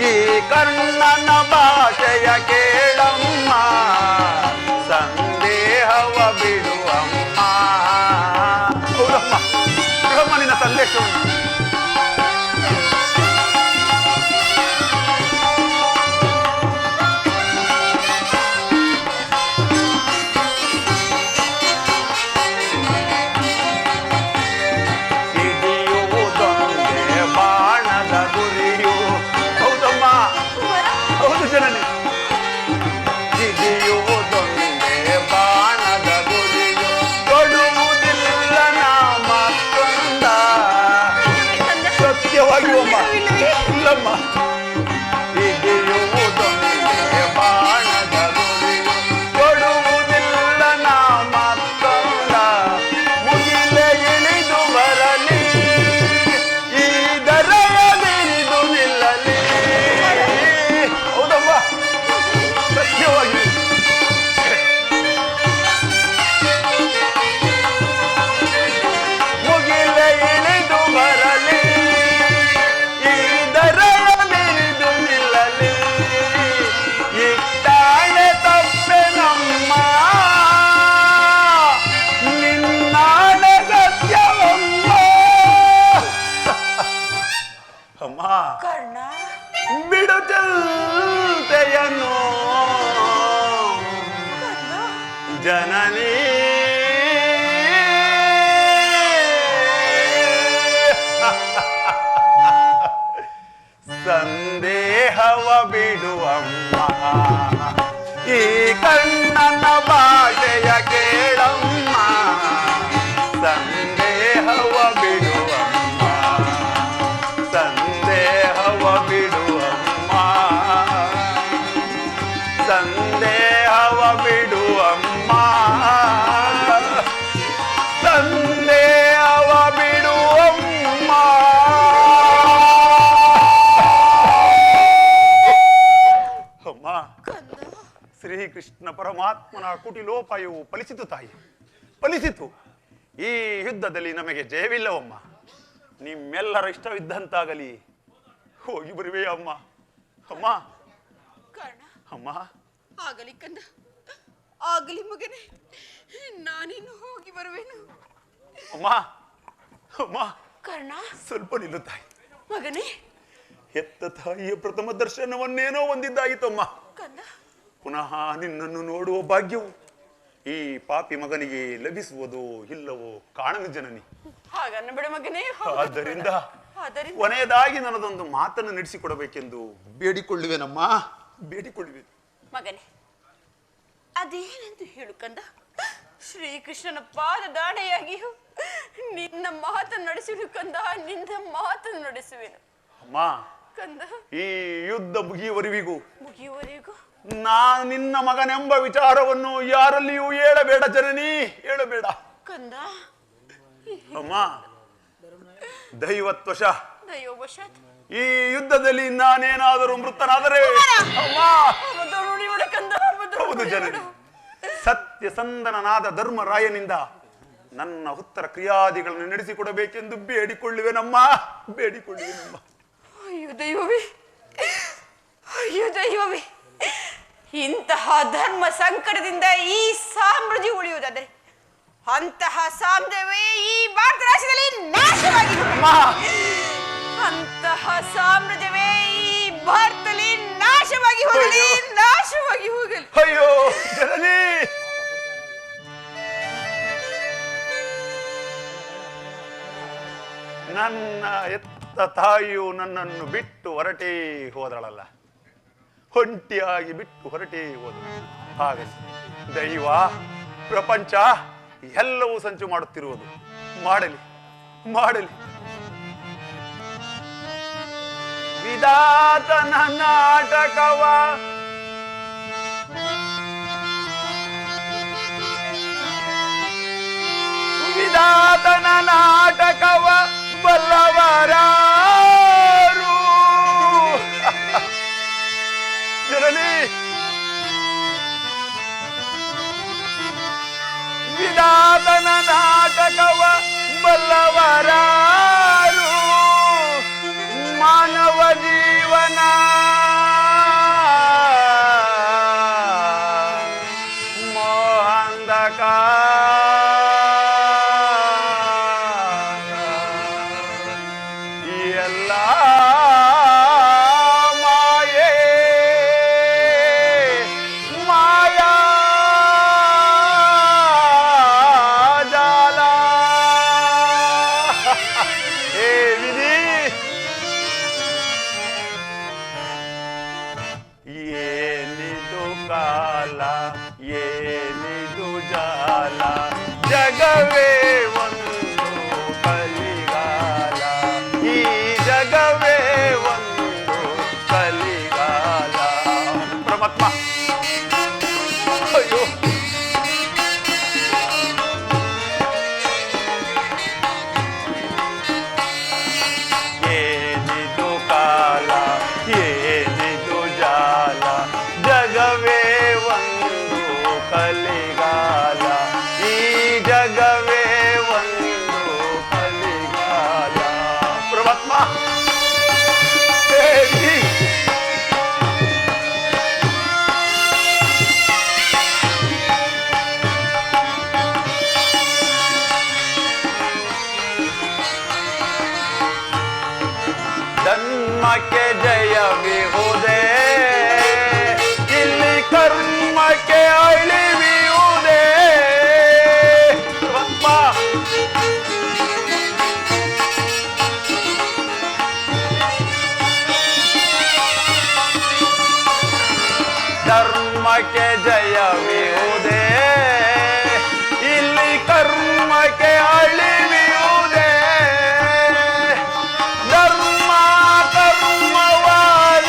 ಈ ಕಣ್ಣನ ಭಾಷೆಯ ಕೇಳಮ್ಮ, ಸಂದೇಹವ ಬಿಡುವಮ್ಮ. ಹೌದಮ್ಮ, ಬ್ರಹ್ಮನಿನ ಸಂದೇಶವನ್ನು. ಜನನಿ, ಹಿಡಿಯುವುದೊಂದೇ ಬಾಣದ ಗುರಿಯು, ಕೊಡುವುದಿಲ್ಲ ನಾ ಮತ್ತೊಂದ. ಸತ್ಯವಾಗಿ ಅಮ್ಮ, ಇಲ್ಲಮ್ಮ. ಹಿಡಿಯುವುದೊಂದೇ ಬಾಣದ ಗುರಿಯು, ಕೊಡುವುದಿಲ್ಲ ನಾ ಮತ್ತೊಂದ. ಮುಗಿಲೆ ಇಳಿದು ಬರಲಿ, ಈ ದರಯದಿರಿದು ನಿಲ್ಲಲಿ. ಸತ್ಯವಾಗಿ ಮುಗಿಲೆ ಇಳಿದು ಬರಲಿ, ಈ ದರಯದಿರಿದು ನಿಲ್ಲಲಿ. ಇಟ್ಟಾಳೆ ತಪ್ಪೆ ನಮ್ಮ, ನಿನ್ನಾಳೆ ಸತ್ಯವಮ್ಮ. ಅಮ್ಮ, ಬಿಡು ಚಿಂತೆಯನ್ನು ಜನನಿ. ಸಂದೇಹವ ಬಿಡುವಮ್ಮ, ಈ ಕಣ್ಣನ ಭಾಷೆಯ ಕೇಳಮ್ಮ. ಸಂದೇಹವ ಬಿಡುವಮ್ಮ, ಸಂದೇಹವ ಬಿಡುವಮ್ಮ, ಸಂದೇಹವ ಬಿಡುವಮ್ಮ, ಸಂದೇಹವ ಬಿಡುವ ಪರಮಾತ್ಮನ ಕುಟಿಲೋಪಾಯವು ಫಲಿಸಿತು ತಾಯಿ, ಫಲಿಸಿತು. ಈ ಯುದ್ಧದಲ್ಲಿ ನಮಗೆ ಜಯವಿಲ್ಲವಮ್ಮ. ನಿಮ್ಮೆಲ್ಲರ ಇಷ್ಟವಿದ್ದಂತಾಗಲಿ. ಹೋಗಿ ಬರುವೆ ಅಮ್ಮ. ಅಮ್ಮ, ಕರ್ಣ, ಅಮ್ಮ. ಆಗಲಿ ಕಂದ, ಆಗಲಿ ಮಗನೇ, ನಾನಿನ್ನು ಹೋಗಿ ಬರುವೆನು. ಅಮ್ಮ, ಅಮ್ಮ, ಕರ್ಣ, ಸ್ವಲ್ಪ ನಿಲ್ಲು ತಾಯಿ. ಮಗನೇ, ಹೆತ್ತ ತಾಯಿಯ ಪ್ರಥಮ ದರ್ಶನವನ್ನೇನೋ ಹೊಂದಿದ್ದಾಯಿತಮ್ಮ. ಕಂದ, ಪುನಃ ನಿನ್ನನ್ನು ನೋಡುವ ಭಾಗ್ಯವು ಈ ಪಾಪಿ ಮಗನಿಗೆ ಲಭಿಸುವುದೋ ಇಲ್ಲವೋ ಕಾಣನು ಜನನಿ. ಹಾಗನ್ನ ಬಿಡ ಮಗನೇ. ಆದ್ದರಿಂದ ಕೊನೆಯದಾಗಿ ನನ್ನದೊಂದು ಮಾತನ್ನು ನಡೆಸಿಕೊಡಬೇಕೆಂದು ಬೇಡಿಕೊಳ್ಳುವೆನಮ್ಮ, ಬೇಡಿಕೊಳ್ಳುವೆನು. ಮಗನೇ, ಅದೇನೆಂದು ಹೇಳು ಕಂದ. ಶ್ರೀಕೃಷ್ಣನ ಪಾದ ದಾಡೆಯಾಗಿಯೂ ನಿನ್ನ ಮಾತನ್ನು ನಡೆಸುವೆ ಕಂದ, ನಿನ್ನ ಮಾತನ್ನು ನಡೆಸುವೆನು. ಅಮ್ಮ, ಕಂದ, ಈ ಯುದ್ಧ ಮುಗಿಯುವವರೆಗೂ ಮುಗಿಯುವವರೆಗೂ ನಾನು ನಿನ್ನ ಮಗನೆಂಬ ವಿಚಾರವನ್ನು ಯಾರಲ್ಲಿಯೂ ಹೇಳಬೇಡ ಜನನಿ, ಹೇಳಬೇಡ ಕಂದ. ಅಮ್ಮ, ದೈವತ್ವಶ ದೈವವಶಾತ್ ಈ ಯುದ್ಧದಲ್ಲಿ ನಾನೇನಾದರೂ ಮೃತನಾದರೆ ಅಮ್ಮ, ಹೌದು ಜನನಿ, ಸತ್ಯಸಂಧನನಾದ ಧರ್ಮರಾಯನಿಂದ ನನ್ನ ಉತ್ತರ ಕ್ರಿಯಾದಿಗಳನ್ನು ನಡೆಸಿಕೊಡಬೇಕೆಂದು ಬೇಡಿಕೊಳ್ಳುವೆನಮ್ಮ, ಬೇಡಿಕೊಳ್ಳುವೆನಮ್ಮ. ಅಯ್ಯೋ ದೈವವೇ, ಅಯ್ಯೋ ದೈವವೇ, ಇಂತಹ ಧರ್ಮ ಸಂಕಟದಿಂದ ಈ ಸಾಮ್ರಾಜ್ಯ ಉಳಿಯುವುದಾದರೆ ಅಂತಹ ಸಾಮ್ರಾಜ್ಯವೇ ಈ ಭಾರತ ರಾಷ್ಟ್ರದಲ್ಲಿ ನಾಶವಾಗಿ ಅಂತಹ ಸಾಮ್ರಾಜ್ಯವೇ ಈ ಭಾರತದಲ್ಲಿ ನಾಶವಾಗಿ ಹೋಗಲಿ, ನಾಶವಾಗಿ ಹೋಗಲಿ. ಅಯ್ಯೋ ಜನನಿ, ನನ್ನ ಎತ್ತ ತಾಯಿಯು ನನ್ನನ್ನು ಬಿಟ್ಟು ಹೊರಟೇ ಹೋದಳಲ್ಲ, ಒಂಟಿಯಾಗಿ ಬಿಟ್ಟು ಹೊರಟೇ ಹೋದಳು. ಹಾಗಲಿ ದೈವ ಪ್ರಪಂಚ ಎಲ್ಲವೂ ಸಂಚು ಮಾಡುತ್ತಿರುವುದು, ಮಾಡಲಿ ಮಾಡಲಿ. ವಿಧಾತನ ನಾಟಕವ ವಿಧಾತನ ನಾಟಕವ ಬಲ್ಲವರಾರು ಜನನಿ, ವಿಧಾತನ ನಾಟಕವ ಬಲ್ಲವರಾರು. ಮಾನವ ಜೀವನ ಮೋಹಂದಕ ಎಲ್ಲ ಮಾಯೇ ಮಾಯಾ ಜಾಲ. ಹೇ ವಿಧಿ, ಏನಿದು ಕಾಲ, ಏನಿದು ಜಾಲ, ಜಗವೇ ಒಂದು ಕಲಿಗಾಲ, ಈ ಜಗವೇ ಒಂದು ಕಲಿಗಾಲ. ಪರಮಾತ್ಮ, ಅಯ್ಯೋ ಏನಿದು ಕಾಲ, ಏನಿದು ಜಾಲ, ಜಗವೇ ಒಂದು ಕಲಿಗಾಲ, ಈ ಜಗವೇ ಒಂದು ಕಲಿಗಾಲ. ಪರಮಾತ್ಮ, ದೇವಿ, ಧರ್ಮಕ್ಕೆ ಜಯವಿಹುದೇ, ಇಲ್ಲಿ ಕರ್ಮಕ್ಕೆ ಅಳಿವಿಯುವುದೇ. ಧರ್ಮಕ್ಕೆ ಜಯವಿಹುದೇ, ಇಲ್ಲಿ ಕರ್ಮಕ್ಕೆ ಅಳಿವಿಯುವುದೇ. ಧರ್ಮ ಕರ್ಮವಾದ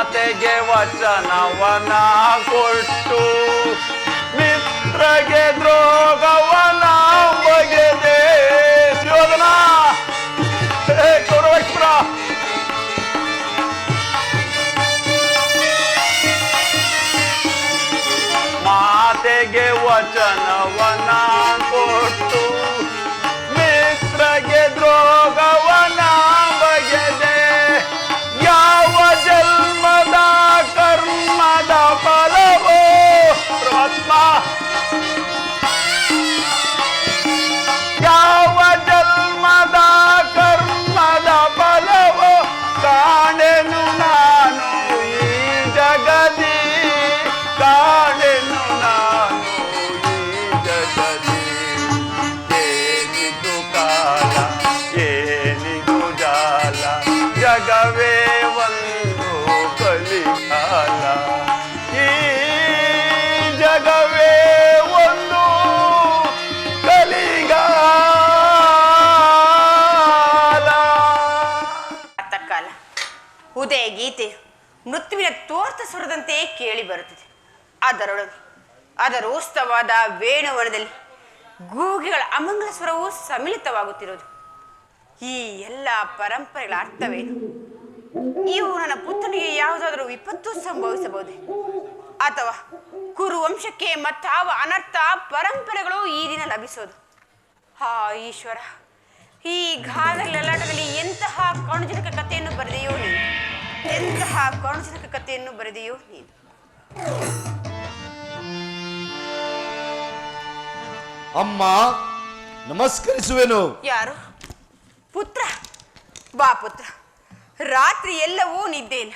ಮಾತೆಗೆ ವಚನವನ ಕೊಟ್ಟು ಮಿತ್ರಗೆ ದ್ರೋಗವನ ಬಗೆದೆ ಸುಯೋಧನ ಕೌರವೇಶ್ವರ ಮಾತೆಗೆ ವಚನವನ ಕೊಟ್ಟು ಮಿತ್ರಗೆ ದ್ರೋಗವನ ಬಗೆದೆ ಯಾವ ಜನ್ಮದ ಕರ್ಮದ ಫಲವೋ ಪರಮಾತ್ಮ ಯಾವ ಜನ್ಮದ ಕರ್ಮದ ಫಲವೋ ಕಾಣೆನು ನಾನು ಈ ಜಗದಿ ಕಾಣೆನು ನಾನು ಈ ಜಗದಿ ಏನಿದು ಕಾಲ ಏನಿದು ಜಾಲ ಜಗವೇ ಒಂದು ಕಲಿಕಾಲ ಈ ಜಗವೇ ಒಂದು ಕಲಿಗಾಲ. ಪ್ರಾತಃಕಾಲ ಉದಯ ಗೀತೆ ಮೃತ್ಯುವಿನ ತೋರ್ತ ಸ್ವರದಂತೆ ಕೇಳಿ ಬರುತ್ತದೆ. ಅದರೊಳಗೆ ಅದರೋಸ್ತವಾದ ವೇಣುವನದಲ್ಲಿ ಗೂಗಿಗಳ ಅಮಂಗಲ ಸ್ವರವು ಸಮ್ಮಿಳಿತವಾಗುತ್ತಿರುವುದು. ಈ ಎಲ್ಲ ಪರಂಪರೆಗಳ ಅರ್ಥವೇನು? ಇವು ನನ್ನ ಪುತ್ರನಿಗೆ ಯಾವುದಾದರೂ ವಿಪತ್ತು ಸಂಭವಿಸಬಹುದೇ? ಅಥವಾ ಕುರುವಂಶಕ್ಕೆ ಮತ್ತಾವ ಅನರ್ಥ ಪರಂಪರೆಗಳು ಈ ದಿನ ಲಭಿಸೋದು? ಹಾ ಈಶ್ವರ, ಈ ಗಾದಲೆಲ್ಲಾಟದಲ್ಲಿ ಎಂತಹ ಕಣುಜನಕ ಕಥೆಯನ್ನು ಬರೆದೆಯೋ ನೀನು, ಎಂತಹ ಕಣುಜನಕ ಕಥೆಯನ್ನು ಬರೆದೆಯೋ ನೀನು. ಅಮ್ಮ, ನಮಸ್ಕರಿಸುವೆನು. ಯಾರು? ಪುತ್ರ? ಬಾ ಪುತ್ರ. ರಾತ್ರಿ ಎಲ್ಲವೂ ನಿದ್ದೆಯಿಲ್ಲ.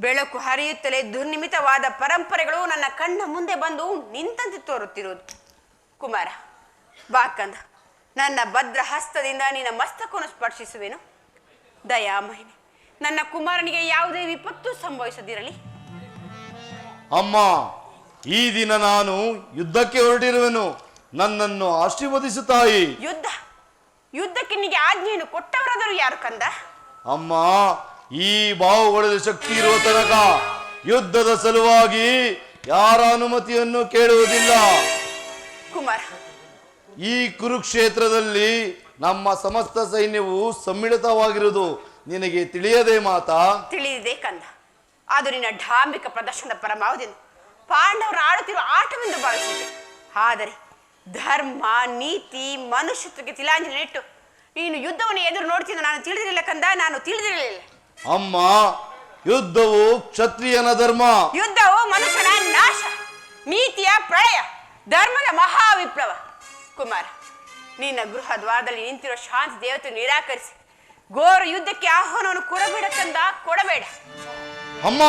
ಬೆಳಕು ಹರಿಯುತ್ತಲೇ ದುರ್ನಿಮಿತವಾದ ಪರಂಪರೆಗಳು ನನ್ನ ಕಣ್ಣ ಮುಂದೆ ಬಂದು ನಿಂತಂತೆ ತೋರುತ್ತಿರುವುದು. ಕುಮಾರ, ಬಾ ಕಂದ. ನನ್ನ ಭದ್ರ ಹಸ್ತದಿಂದ ನಿನ್ನ ಮಸ್ತಕವನ್ನು ಸ್ಪರ್ಶಿಸುವೆನು. ದಯಾಮಹಿನಿ, ನನ್ನ ಕುಮಾರನಿಗೆ ಯಾವುದೇ ವಿಪತ್ತು ಸಂಭವಿಸದಿರಲಿ. ಅಮ್ಮ, ಈ ದಿನ ನಾನು ಯುದ್ಧಕ್ಕೆ ಹೊರಟಿರುವೆನು. ನನ್ನನ್ನು ಆಶೀರ್ವದಿಸು ತಾಯಿ. ಯುದ್ಧ? ಯುದ್ಧಕ್ಕೆ ನಿನಗೆ ಆಜ್ಞೆಯನ್ನು ಕೊಟ್ಟವರಾದರೂ ಯಾರು ಕಂದ? ಅಮ್ಮ, ಈ ಬಾಹುಗಳಲ್ಲಿ ಶಕ್ತಿ ಇರುವ ತನಕ ಯುದ್ಧದ ಸಲುವಾಗಿ ಯಾರ ಅನುಮತಿಯನ್ನು ಕೇಳುವುದಿಲ್ಲ. ಕುಮಾರ, ಈ ಕುರುಕ್ಷೇತ್ರದಲ್ಲಿ ನಮ್ಮ ಸಮಸ್ತ ಸೈನ್ಯವು ಸಮ್ಮಿಳಿತವಾಗಿರುವುದು ನಿನಗೆ ತಿಳಿಯದೆ ಮಾತಾ? ತಿಳಿದಿದೆ ಕಂದ. ಅದು ನಿನ್ನ ಢಾಂಬಿಕ ಪ್ರದರ್ಶನದ ಪರಮಾವಧಿಯನ್ನು ಪಾಂಡವರು ಆಡುತ್ತಿರುವ ಆಟವೆಂದು ಭಾವಿಸಿದೆ. ಆದರೆ ಧರ್ಮ, ನೀತಿ, ಮನುಷ್ಯತ್ವಕ್ಕೆ ತಿಲಾಂಜಲಿ ಇಟ್ಟು ನೀನು ಯುದ್ಧವನ್ನು ಎದುರು ನೋಡ್ತಿದ್ದ ನಾನು ತಿಳಿದಿರಲಿಲ್ಲ ಕಂದ, ನಾನು ತಿಳಿದಿರಲಿಲ್ಲ. ಅಮ್ಮ, ಯುದ್ಧವು ಕ್ಷತ್ರಿಯನ ಧರ್ಮ. ಯುದ್ಧವು ಮನುಷ್ಯನ ನಾಶ, ನೀತಿಯ ಪ್ರಳಯ, ಧರ್ಮದ ಮಹಾವಿಪ್ಲವ. ಕುಮಾರ, ನಿನ್ನ ಗೃಹ ದ್ವಾರದಲ್ಲಿ ನಿಂತಿರುವ ಶಾಂತಿ ದೇವತೆ ನಿರಾಕರಿಸಿ ಘೋರ ಯುದ್ಧಕ್ಕೆ ಆಹ್ವಾನವನ್ನು ಕೊಡಬೇಡ ಕಂದ, ಕೊಡಬೇಡ. ಅಮ್ಮ,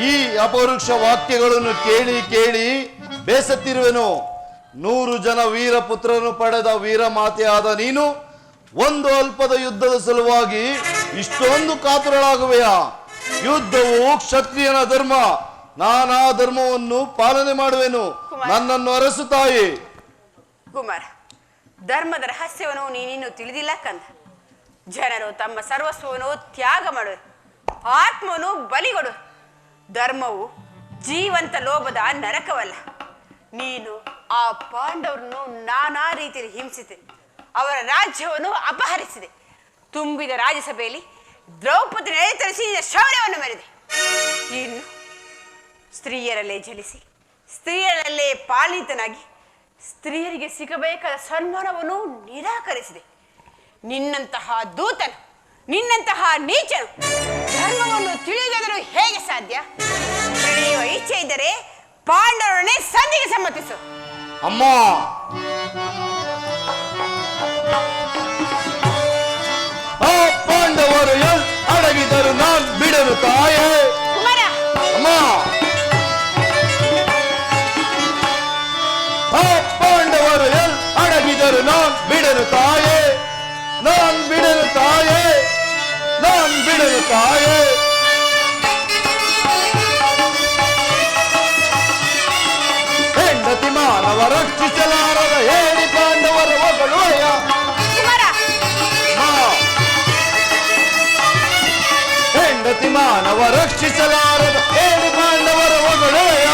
ಈ ಅಪವೃಕ್ಷ ವಾಕ್ಯಗಳನ್ನು ಕೇಳಿ ಕೇಳಿ ಬೇಸತ್ತಿರುವೆನು. 100 ಜನ ವೀರಪುತ್ರರನ್ನು ಪಡೆದ ವೀರ ಮಾತೆಯಾದ ನೀನು ಒಂದು ಅಲ್ಪದ ಯುದ್ಧದ ಸಲುವಾಗಿ ಇಷ್ಟೊಂದು ಕಾತುರಳಾಗುವೆಯಾ? ಯುದ್ಧವು ಕ್ಷತ್ರಿಯನ ಧರ್ಮ. ನಾನಾ ಧರ್ಮವನ್ನು ಪಾಲನೆ ಮಾಡುವೆನು. ನನ್ನನ್ನು ಅರಸು ತಾಯಿ. ಕುಮಾರ, ಧರ್ಮದ ರಹಸ್ಯವನ್ನು ನೀನಿನ್ನು ತಿಳಿದಿಲ್ಲ ಕಂದ. ಜನರು ತಮ್ಮ ಸರ್ವಸ್ವವನ್ನು ತ್ಯಾಗ ಮಾಡುವರು, ಆತ್ಮವನ್ನು ಬಲಿಗೊಡು. ಧರ್ಮವು ಜೀವಂತ ಲೋಭದ ನರಕವಲ್ಲ. ನೀನು ಆ ಪಾಂಡವರನ್ನು ನಾನಾ ರೀತಿಯಲ್ಲಿ ಹಿಂಸಿಸಿದೆ, ಅವರ ರಾಜ್ಯವನ್ನು ಅಪಹರಿಸಿದೆ. ತುಂಬಿದ ರಾಜ್ಯಸಭೆಯಲ್ಲಿ ದ್ರೌಪದಿ ನೆಲೆತರಿಸಿ ಶೌರ್ಯವನ್ನು ಮೆರೆದೆ. ಇನ್ನು ಸ್ತ್ರೀಯರಲ್ಲೇ ಜಲಿಸಿ, ಸ್ತ್ರೀಯರಲ್ಲೇ ಪಾಲಿತನಾಗಿ, ಸ್ತ್ರೀಯರಿಗೆ ಸಿಗಬೇಕಾದ ಸನ್ಮಾನವನ್ನು ನಿರಾಕರಿಸಿದೆ. ನಿನ್ನಂತಹ ದೂತನು, ನಿನ್ನಂತಹ ನೀಚನು ಧರ್ಮವನ್ನು ತಿಳಿಯುವುದಾದರೂ ಹೇಗೆ ಸಾಧ್ಯ? ತಿಳಿಯುವ ಇಚ್ಛೆ ಇದ್ದರೆ ಪಾಂಡವರನ್ನೇ ಸಂಧಿಗೆ ಸಮ್ಮತಿಸು. ಅಮ್ಮ, ಆ ಪಾಂಡವರು ಅಡಗಿದರು ನಾನು ಬಿಡಲು ತಾಯೇ. ಕುಮಾರ, ಅಮ್ಮ, ಆ ಪಾಂಡವರು ಅಡಗಿದರು ನಾನು ಬಿಡಲು ತಾಯೇ, ನಾನು ಬಿಡಲು ತಾಯೇ, ನಾನು ಬಿಡಲು ತಾಯೇ. ಹೆಂಡತಿ ಮಾನವ ರಕ್ಷಿಸಲಾರದ ಹೇಳಿ ಪಾಂಡವರ ಒಗಳುವಯ್ಯ. ಕುಮಾರ, ಹೆಂಡತಿ ಪ್ರತಿಮಾನವ ರಕ್ಷಿಸಲಾರದ ಹೇಳಿ ಪಾಂಡವರ ಒಗಳೆಯ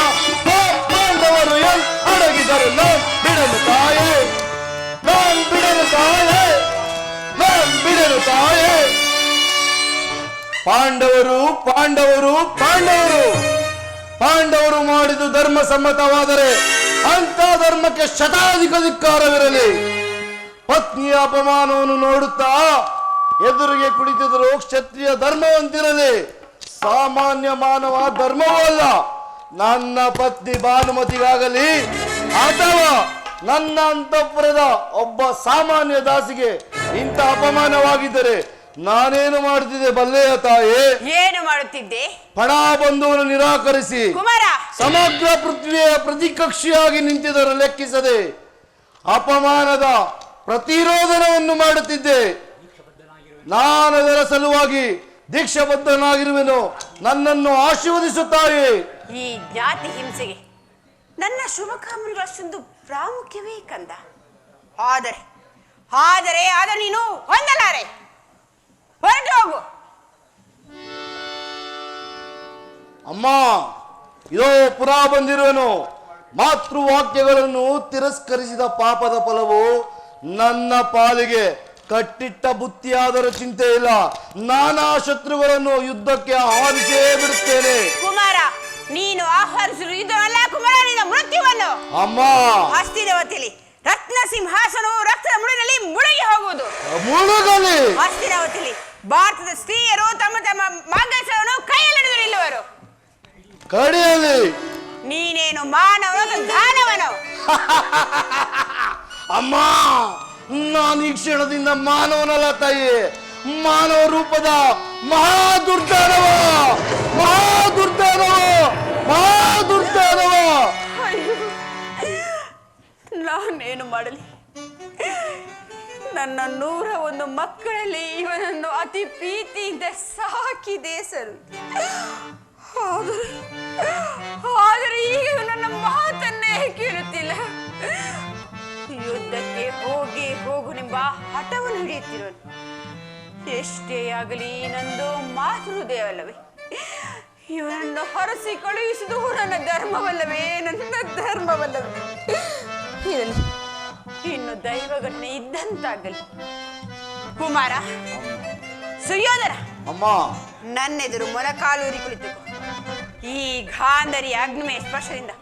ಪಾಂಡವರು ಅಡಗಿದರು ನಾನ್ ಬಿಡಲು ತಾಯೇ, ನಾನ್ ಬಿಡಲು ತಾಯೇ, ನಾನ್ ಬಿಡಲು ತಾಯೇ. ಪಾಂಡವರು ಪಾಂಡವರು ಪಾಂಡವರು ಪಾಂಡವರು ಮಾಡಿದು ಧರ್ಮ ಸಮ್ಮತವಾದರೆ ಅಂತ ಧರ್ಮಕ್ಕೆ ಶತಾಧಿಕ ಧಿಕ್ಕಾರವಿರಲಿ. ಪತ್ನಿಯ ಅಪಮಾನವನ್ನು ನೋಡುತ್ತಾ ಎದುರಿಗೆ ಕುಳಿತಿದ್ರು ಕ್ಷತ್ರಿಯ ಧರ್ಮವಂತಿರಲಿ. ಸಾಮಾನ್ಯ ಮಾನವ ಧರ್ಮವೂ ಅಲ್ಲ. ನನ್ನ ಪತ್ನಿ ಭಾನುಮತಿಗಾಗಲಿ ಅಥವಾ ನನ್ನ ಅಂತಃಪುರದ ಒಬ್ಬ ಸಾಮಾನ್ಯ ದಾಸಿಗೆ ಇಂಥ ಅಪಮಾನವಾಗಿದ್ದರೆ ನಾನೇನು ಮಾಡುತ್ತಿದ್ದೆ ಬಲ್ಲೆಯ ತಾಯೇ? ಏನು ಮಾಡುತ್ತಿದ್ದೆ? ಫಣಾಬಂಧುವನ್ನು ನಿರಾಕರಿಸಿ ಕುಮಾರ, ಸಮಗ್ರ ಪೃಥ್ವಿಯ ಪ್ರತಿಕಕ್ಷಿಯಾಗಿ ನಿಂತಿದ್ದರು ಲೆಕ್ಕಿಸದೆ ಅಪಮಾನದ ಪ್ರತಿರೋಧನವನ್ನು ಮಾಡುತ್ತಿದ್ದೆ. ನಾನು ಅದರ ಸಲುವಾಗಿ ದೀಕ್ಷಾಬದ್ಧನಾಗಿರುವೆನು. ನನ್ನನ್ನು ಆಶೀರ್ವದಿಸುತ್ತಾಯೇ. ಈ ಜಾತಿ ಹಿಂಸೆಗೆ ನನ್ನ ಶುಭಕಾಮನೆಗಳು ಅಷ್ಟೊಂದು ಪ್ರಾಮುಖ್ಯವೇ ಕಂದ. ಆದರೆ ಆದರೆ ಅದು ನೀನು ಹೊಂದಲಾರೆ. ಹೊರಟು ಹೋಗು. ಅಮ್ಮ, ಇದೋ ಪುನಃ ಬಂದಿರುವೆನು. ಮಾತೃವಾಕ್ಯಗಳನ್ನು ತಿರಸ್ಕರಿಸಿದ ಪಾಪದ ಫಲವು ನನ್ನ ಪಾಲಿಗೆ. ಕಟ್ಟಿಟ್ಟ ಬುತ್ತಿಯಾದರೂ ಚಿಂತೆ ಇಲ್ಲ. ನಾನಾ ಶತ್ರುಗಳನ್ನು ಯುದ್ಧಕ್ಕೆ ಆಹ್ವಾನಿಸೇ ಬಿಡುತ್ತೇನೆ. ಕುಮಾರ, ನೀನು ಆಹ್ವಾನಿಸಲು ಇದಲ್ಲ ಕುಮಾರ, ನಿನ್ನ ಮೃತ್ಯುವನ್ನು. ಅಮ್ಮ, ಹಸ್ತಿನಾವತಿಯಲ್ಲಿ ರತ್ನ ಸಿಂಹಾಸನವು ರಕ್ತದ ಮುಡಿನಲ್ಲಿ ಮುಳುಗಿ ಹೋಗುವುದು. ಮುಳುಗಲಿ. ಹಸ್ತಿನಾವತಿಯಲ್ಲಿ ಭಾರತದ ಸ್ತ್ರೀಯರು ತಮ್ಮ ತಮ್ಮ ಮಾಂಗಲ್ಯವನ್ನು ಕೈಯಲ್ಲಿ ನಿಲ್ಲುವರು. ಕಡಿಯಲಿ. ನೀನೇನು ಮಾನವನು ದಾನವನು? ಅಮ್ಮ, ನಾನು ಈ ಕ್ಷಣದಿಂದ ಮಾನವನಲ್ಲ ತಾಯಿ, ಮಾನವ ರೂಪದ ಮಹಾದುರ್ದಾನವ, ಮಹಾದುರ್ದಾನವ, ಮಹಾದುರ್ದಾನವ. ನಾನೇನು ಮಾಡಲಿ? ನನ್ನ 101 ಮಕ್ಕಳಲ್ಲಿ ಇವನನ್ನು ಅತಿ ಪ್ರೀತಿಯಿಂದ ಸಾಕಿದೆ ಸರು. ಆದರೆ ಈಗ ನನ್ನ ಮಾತನ್ನೇ ಕೇಳುತ್ತಿಲ್ಲ. ಯುದ್ಧಕ್ಕೆ ಹೋಗುನೆಂಬ ಹಠವನ್ನು ಹಿಡಿಯುತ್ತಿರೋನು. ಎಷ್ಟೇ ಆಗಲಿ ನಂದು ಮಾತೃಹೃದಯವಲ್ಲವೇ? ಇವನನ್ನು ಹೊರಸಿ ಕಳುಹಿಸುವುದು ನನ್ನ ಧರ್ಮವಲ್ಲವೇ? ನನ್ನ ಧರ್ಮವಲ್ಲವೇ? ಇರಲಿ, ಇನ್ನು ದೈವ ಘಟನೆ ಇದ್ದಂತಾಗಲಿ. ಕುಮಾರ, ಸುಯೋಧನ, ಅಮ್ಮ, ನನ್ನೆದುರು ಮೊನಕಾಲೂರಿ ಕುಳಿತು ಈ ಗಾಂಧರಿ ಅಗ್ನಿಮಯ ಸ್ಪರ್ಶದಿಂದ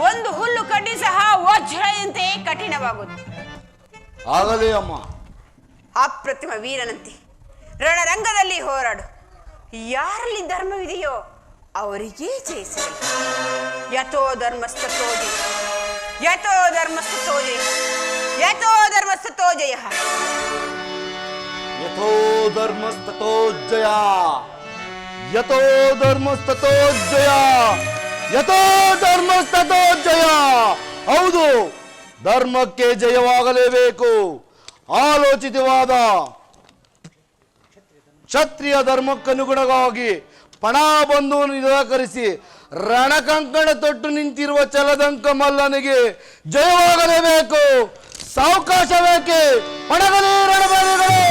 ಒಂದು ಹುಲ್ಲು ಕಡ್ಡಿ ಸಹ ವಜ್ರದಂತೆ ಕಠಿಣವಾಗುವುದು. ಆಗಲಿ ಅಮ್ಮ. ಅಪ್ರತಿಮ ವೀರನಂತೆ ರಣರಂಗದಲ್ಲಿ ಹೋರಾಡು. ಯಾರಲ್ಲಿ ಧರ್ಮವಿದೆಯೋ ಅವರಿಗೇ ಜಯಿಸಲಿ. ಯಥೋ ಧರ್ಮಸ್ತಥೋ ಜಯ, ಯಥೋ ಧರ್ಮಸ್ತಥೋ ಜಯ, ಯಥೋ ಧರ್ಮಸ್ತಥೋ ಜಯ. ಯಥೋ ಧರ್ಮಸ್ತಥೋ ಜಯ, ಯಥೋ ಧರ್ಮಸ್ತಥೋ ಜಯ, ಯಥೋ ಧರ್ಮಸ್ತಥೋ ಜಯ. ಹೌದು, ಧರ್ಮಕ್ಕೆ ಜಯವಾಗಲೇಬೇಕು. ಆಲೋಚಿತವಾದ ಕ್ಷತ್ರಿಯ ಧರ್ಮಕ್ಕನುಗುಣವಾಗಿ ಫಣಾಬಂಧುವನ್ನು ನಿರಾಕರಿಸಿ ರಣಕಂಕಣ ತೊಟ್ಟು ನಿಂತಿರುವ ಛಲದಂಕ ಮಲ್ಲನಿಗೆ ಜಯವಾಗಲೇಬೇಕು. ಸಾವಕಾಶ ಬೇಕೆ. ಪಣಗಲೇ ರಣಬಲಿಗಳು,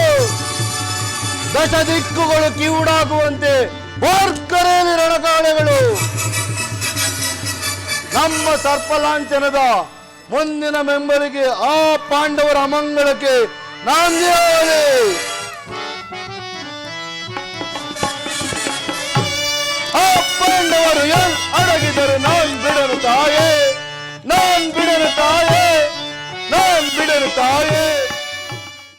ದಶ ದಿಕ್ಕುಗಳು ಕಿವುಡಾಗುವಂತೆ ಬೋರ್ಕರೇಲಿ ರಣಕಾಳೆಗಳು. ನಮ್ಮ ಸರ್ಪಲಾಂಛನದ ಮುಂದಿನ ಮೆಂಬರಿಗೆ ಆ ಪಾಂಡವರ ಅಮಂಗಳಕ್ಕೆ ನಾಂದಿಯಾಗಲಿ. ಆ ಪಾಂಡವರು ಅಡಗಿದರು ನಾನ್ ಬಿಡನು ತಾಯೇ, ನಾನ್ ಬಿಡನು ತಾಯೇ, ನಾನ್ ಬಿಡನು ತಾಯೇ.